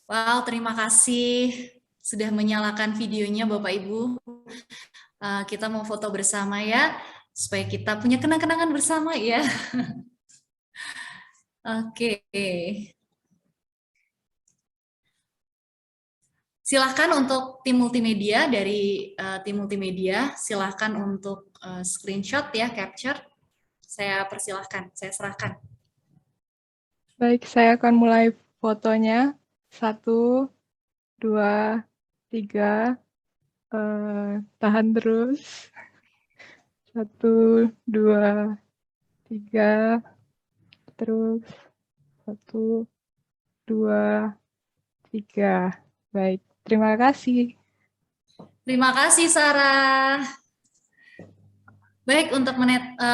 Wow, terima kasih sudah menyalakan videonya Bapak Ibu. Kita mau foto bersama ya, supaya kita punya kenang-kenangan bersama ya. Oke. Silahkan untuk tim multimedia, dari tim multimedia, silahkan untuk screenshot ya, capture. Saya persilahkan, saya serahkan. Baik, saya akan mulai fotonya. 1, 2, 3, tahan terus. 1, 2, 3, terus. 1, 2, 3. Baik, terima kasih. Terima kasih Sarah. Baik, untuk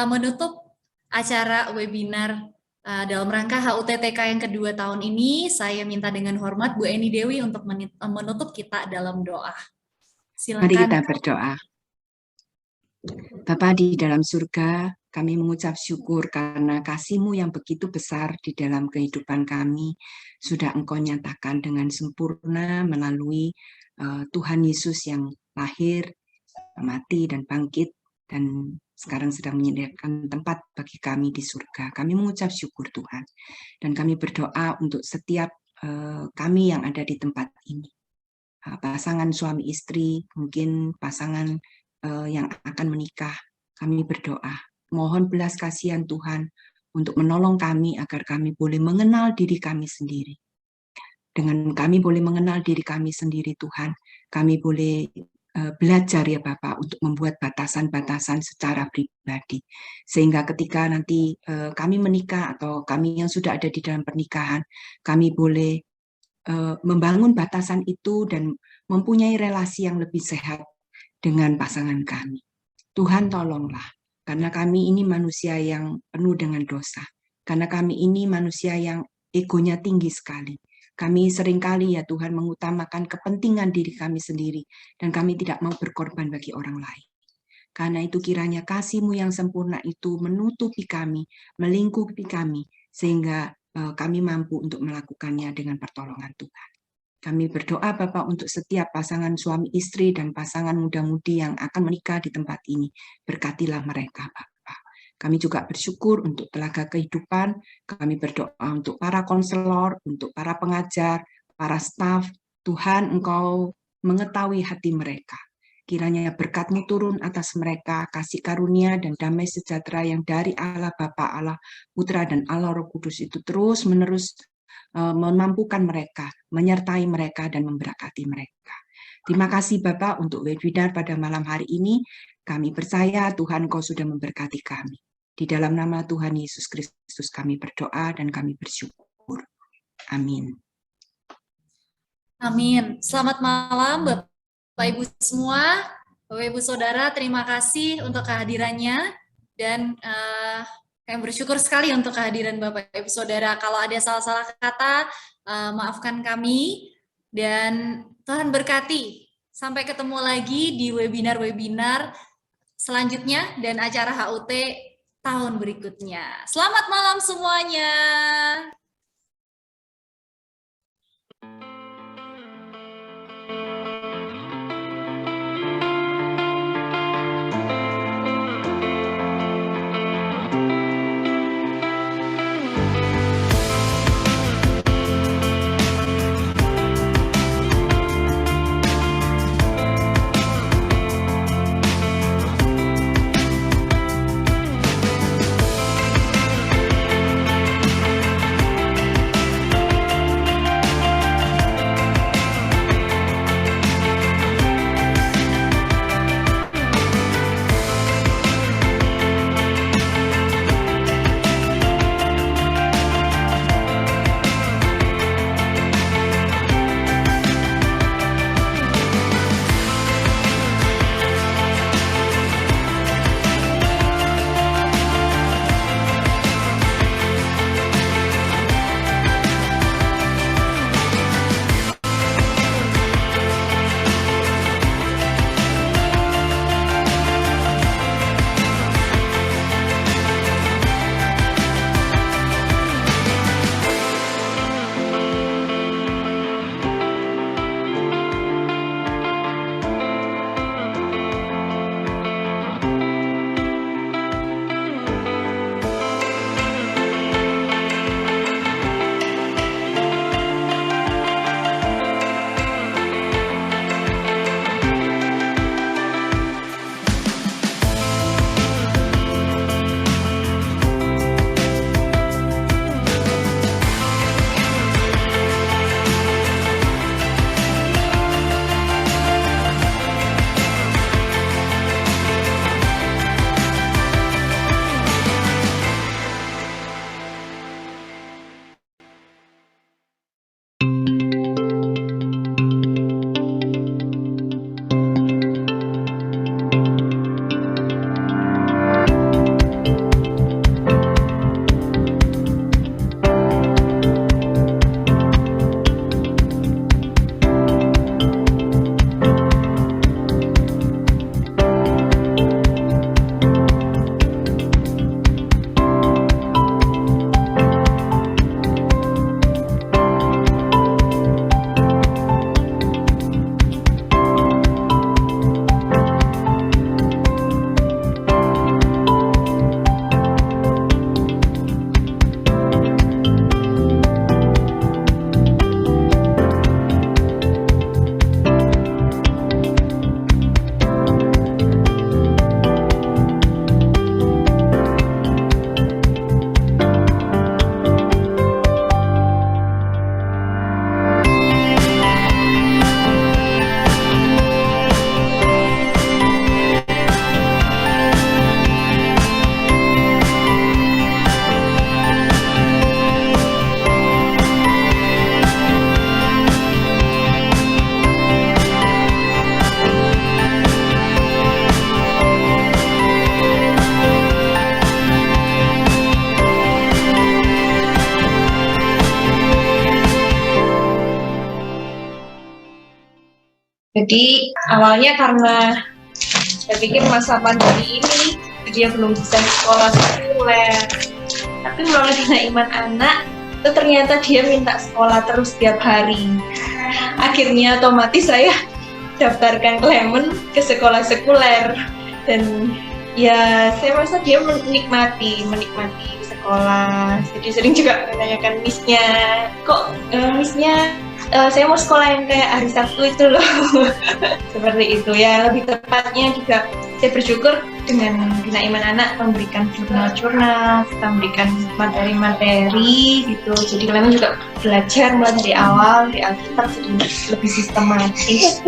menutup acara webinar dalam rangka HUTTK yang kedua tahun ini, saya minta dengan hormat Bu Eni Dewi untuk menutup kita dalam doa. Silakan. Mari kita berdoa. Bapa di dalam surga, kami mengucap syukur karena kasih-Mu yang begitu besar di dalam kehidupan kami sudah Engkau nyatakan dengan sempurna melalui Tuhan Yesus yang lahir, mati, dan bangkit, dan sekarang sedang menyediakan tempat bagi kami di surga. Kami mengucap syukur Tuhan, dan kami berdoa untuk setiap kami yang ada di tempat ini. Pasangan suami istri, mungkin pasangan yang akan menikah, kami berdoa. Mohon belas kasihan Tuhan untuk menolong kami agar kami boleh mengenal diri kami sendiri. Dengan kami boleh mengenal diri kami sendiri Tuhan, kami boleh belajar ya Bapak untuk membuat batasan-batasan secara pribadi. Sehingga ketika nanti kami menikah atau kami yang sudah ada di dalam pernikahan, kami boleh membangun batasan itu dan mempunyai relasi yang lebih sehat dengan pasangan kami. Tuhan tolonglah, karena kami ini manusia yang penuh dengan dosa. Karena kami ini manusia yang egonya tinggi sekali. Kami seringkali ya Tuhan mengutamakan kepentingan diri kami sendiri, dan kami tidak mau berkorban bagi orang lain. Karena itu kiranya kasih-Mu yang sempurna itu menutupi kami, melingkupi kami, sehingga kami mampu untuk melakukannya dengan pertolongan Tuhan. Kami berdoa Bapak untuk setiap pasangan suami istri dan pasangan muda-mudi yang akan menikah di tempat ini. Berkatilah mereka Bapak. Kami juga bersyukur untuk Telaga Kehidupan, kami berdoa untuk para konselor, untuk para pengajar, para staf. Tuhan Engkau mengetahui hati mereka. Kiranya berkat-Mu turun atas mereka, kasih karunia dan damai sejahtera yang dari Allah Bapa, Allah Putra, dan Allah Roh Kudus itu terus-menerus memampukan mereka, menyertai mereka, dan memberkati mereka. Terima kasih Bapak untuk webinar pada malam hari ini. Kami percaya Tuhan Kau sudah memberkati kami. Di dalam nama Tuhan Yesus Kristus kami berdoa dan kami bersyukur. Amin. Amin. Selamat malam Bapak Ibu semua, Bapak Ibu Saudara, terima kasih untuk kehadirannya dan kami bersyukur sekali untuk kehadiran Bapak Ibu Saudara. Kalau ada salah-salah kata, maafkan kami dan Tuhan berkati. Sampai ketemu lagi di webinar-webinar selanjutnya dan acara HUT tahun berikutnya. Selamat malam semuanya. Jadi awalnya karena saya pikir masa pandemi ini dia belum bisa sekolah sekuler, tapi melalui Bina Iman Anak itu ternyata dia minta sekolah terus setiap hari. Akhirnya otomatis saya daftarkan Clement ke sekolah sekuler dan ya saya merasa dia menikmati sekolah. Jadi sering juga menanyakan missnya, kok missnya saya mau sekolah yang kayak hari Sabtu itu loh. Seperti itu ya, lebih tepatnya juga saya bersyukur dengan Bina Iman Anak memberikan jurnal-jurnal, kita memberikan materi-materi gitu. Jadi kalian juga belajar mulai dari awal di Alkitab jadi lebih sistematis.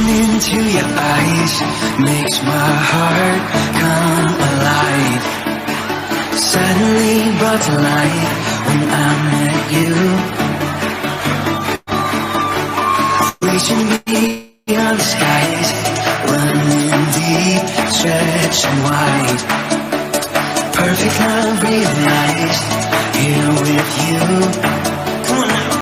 Into your eyes makes my heart come alive. Suddenly brought to life when I met you. Reaching beyond the skies, running deep, stretching wide. Perfect love realized here with you.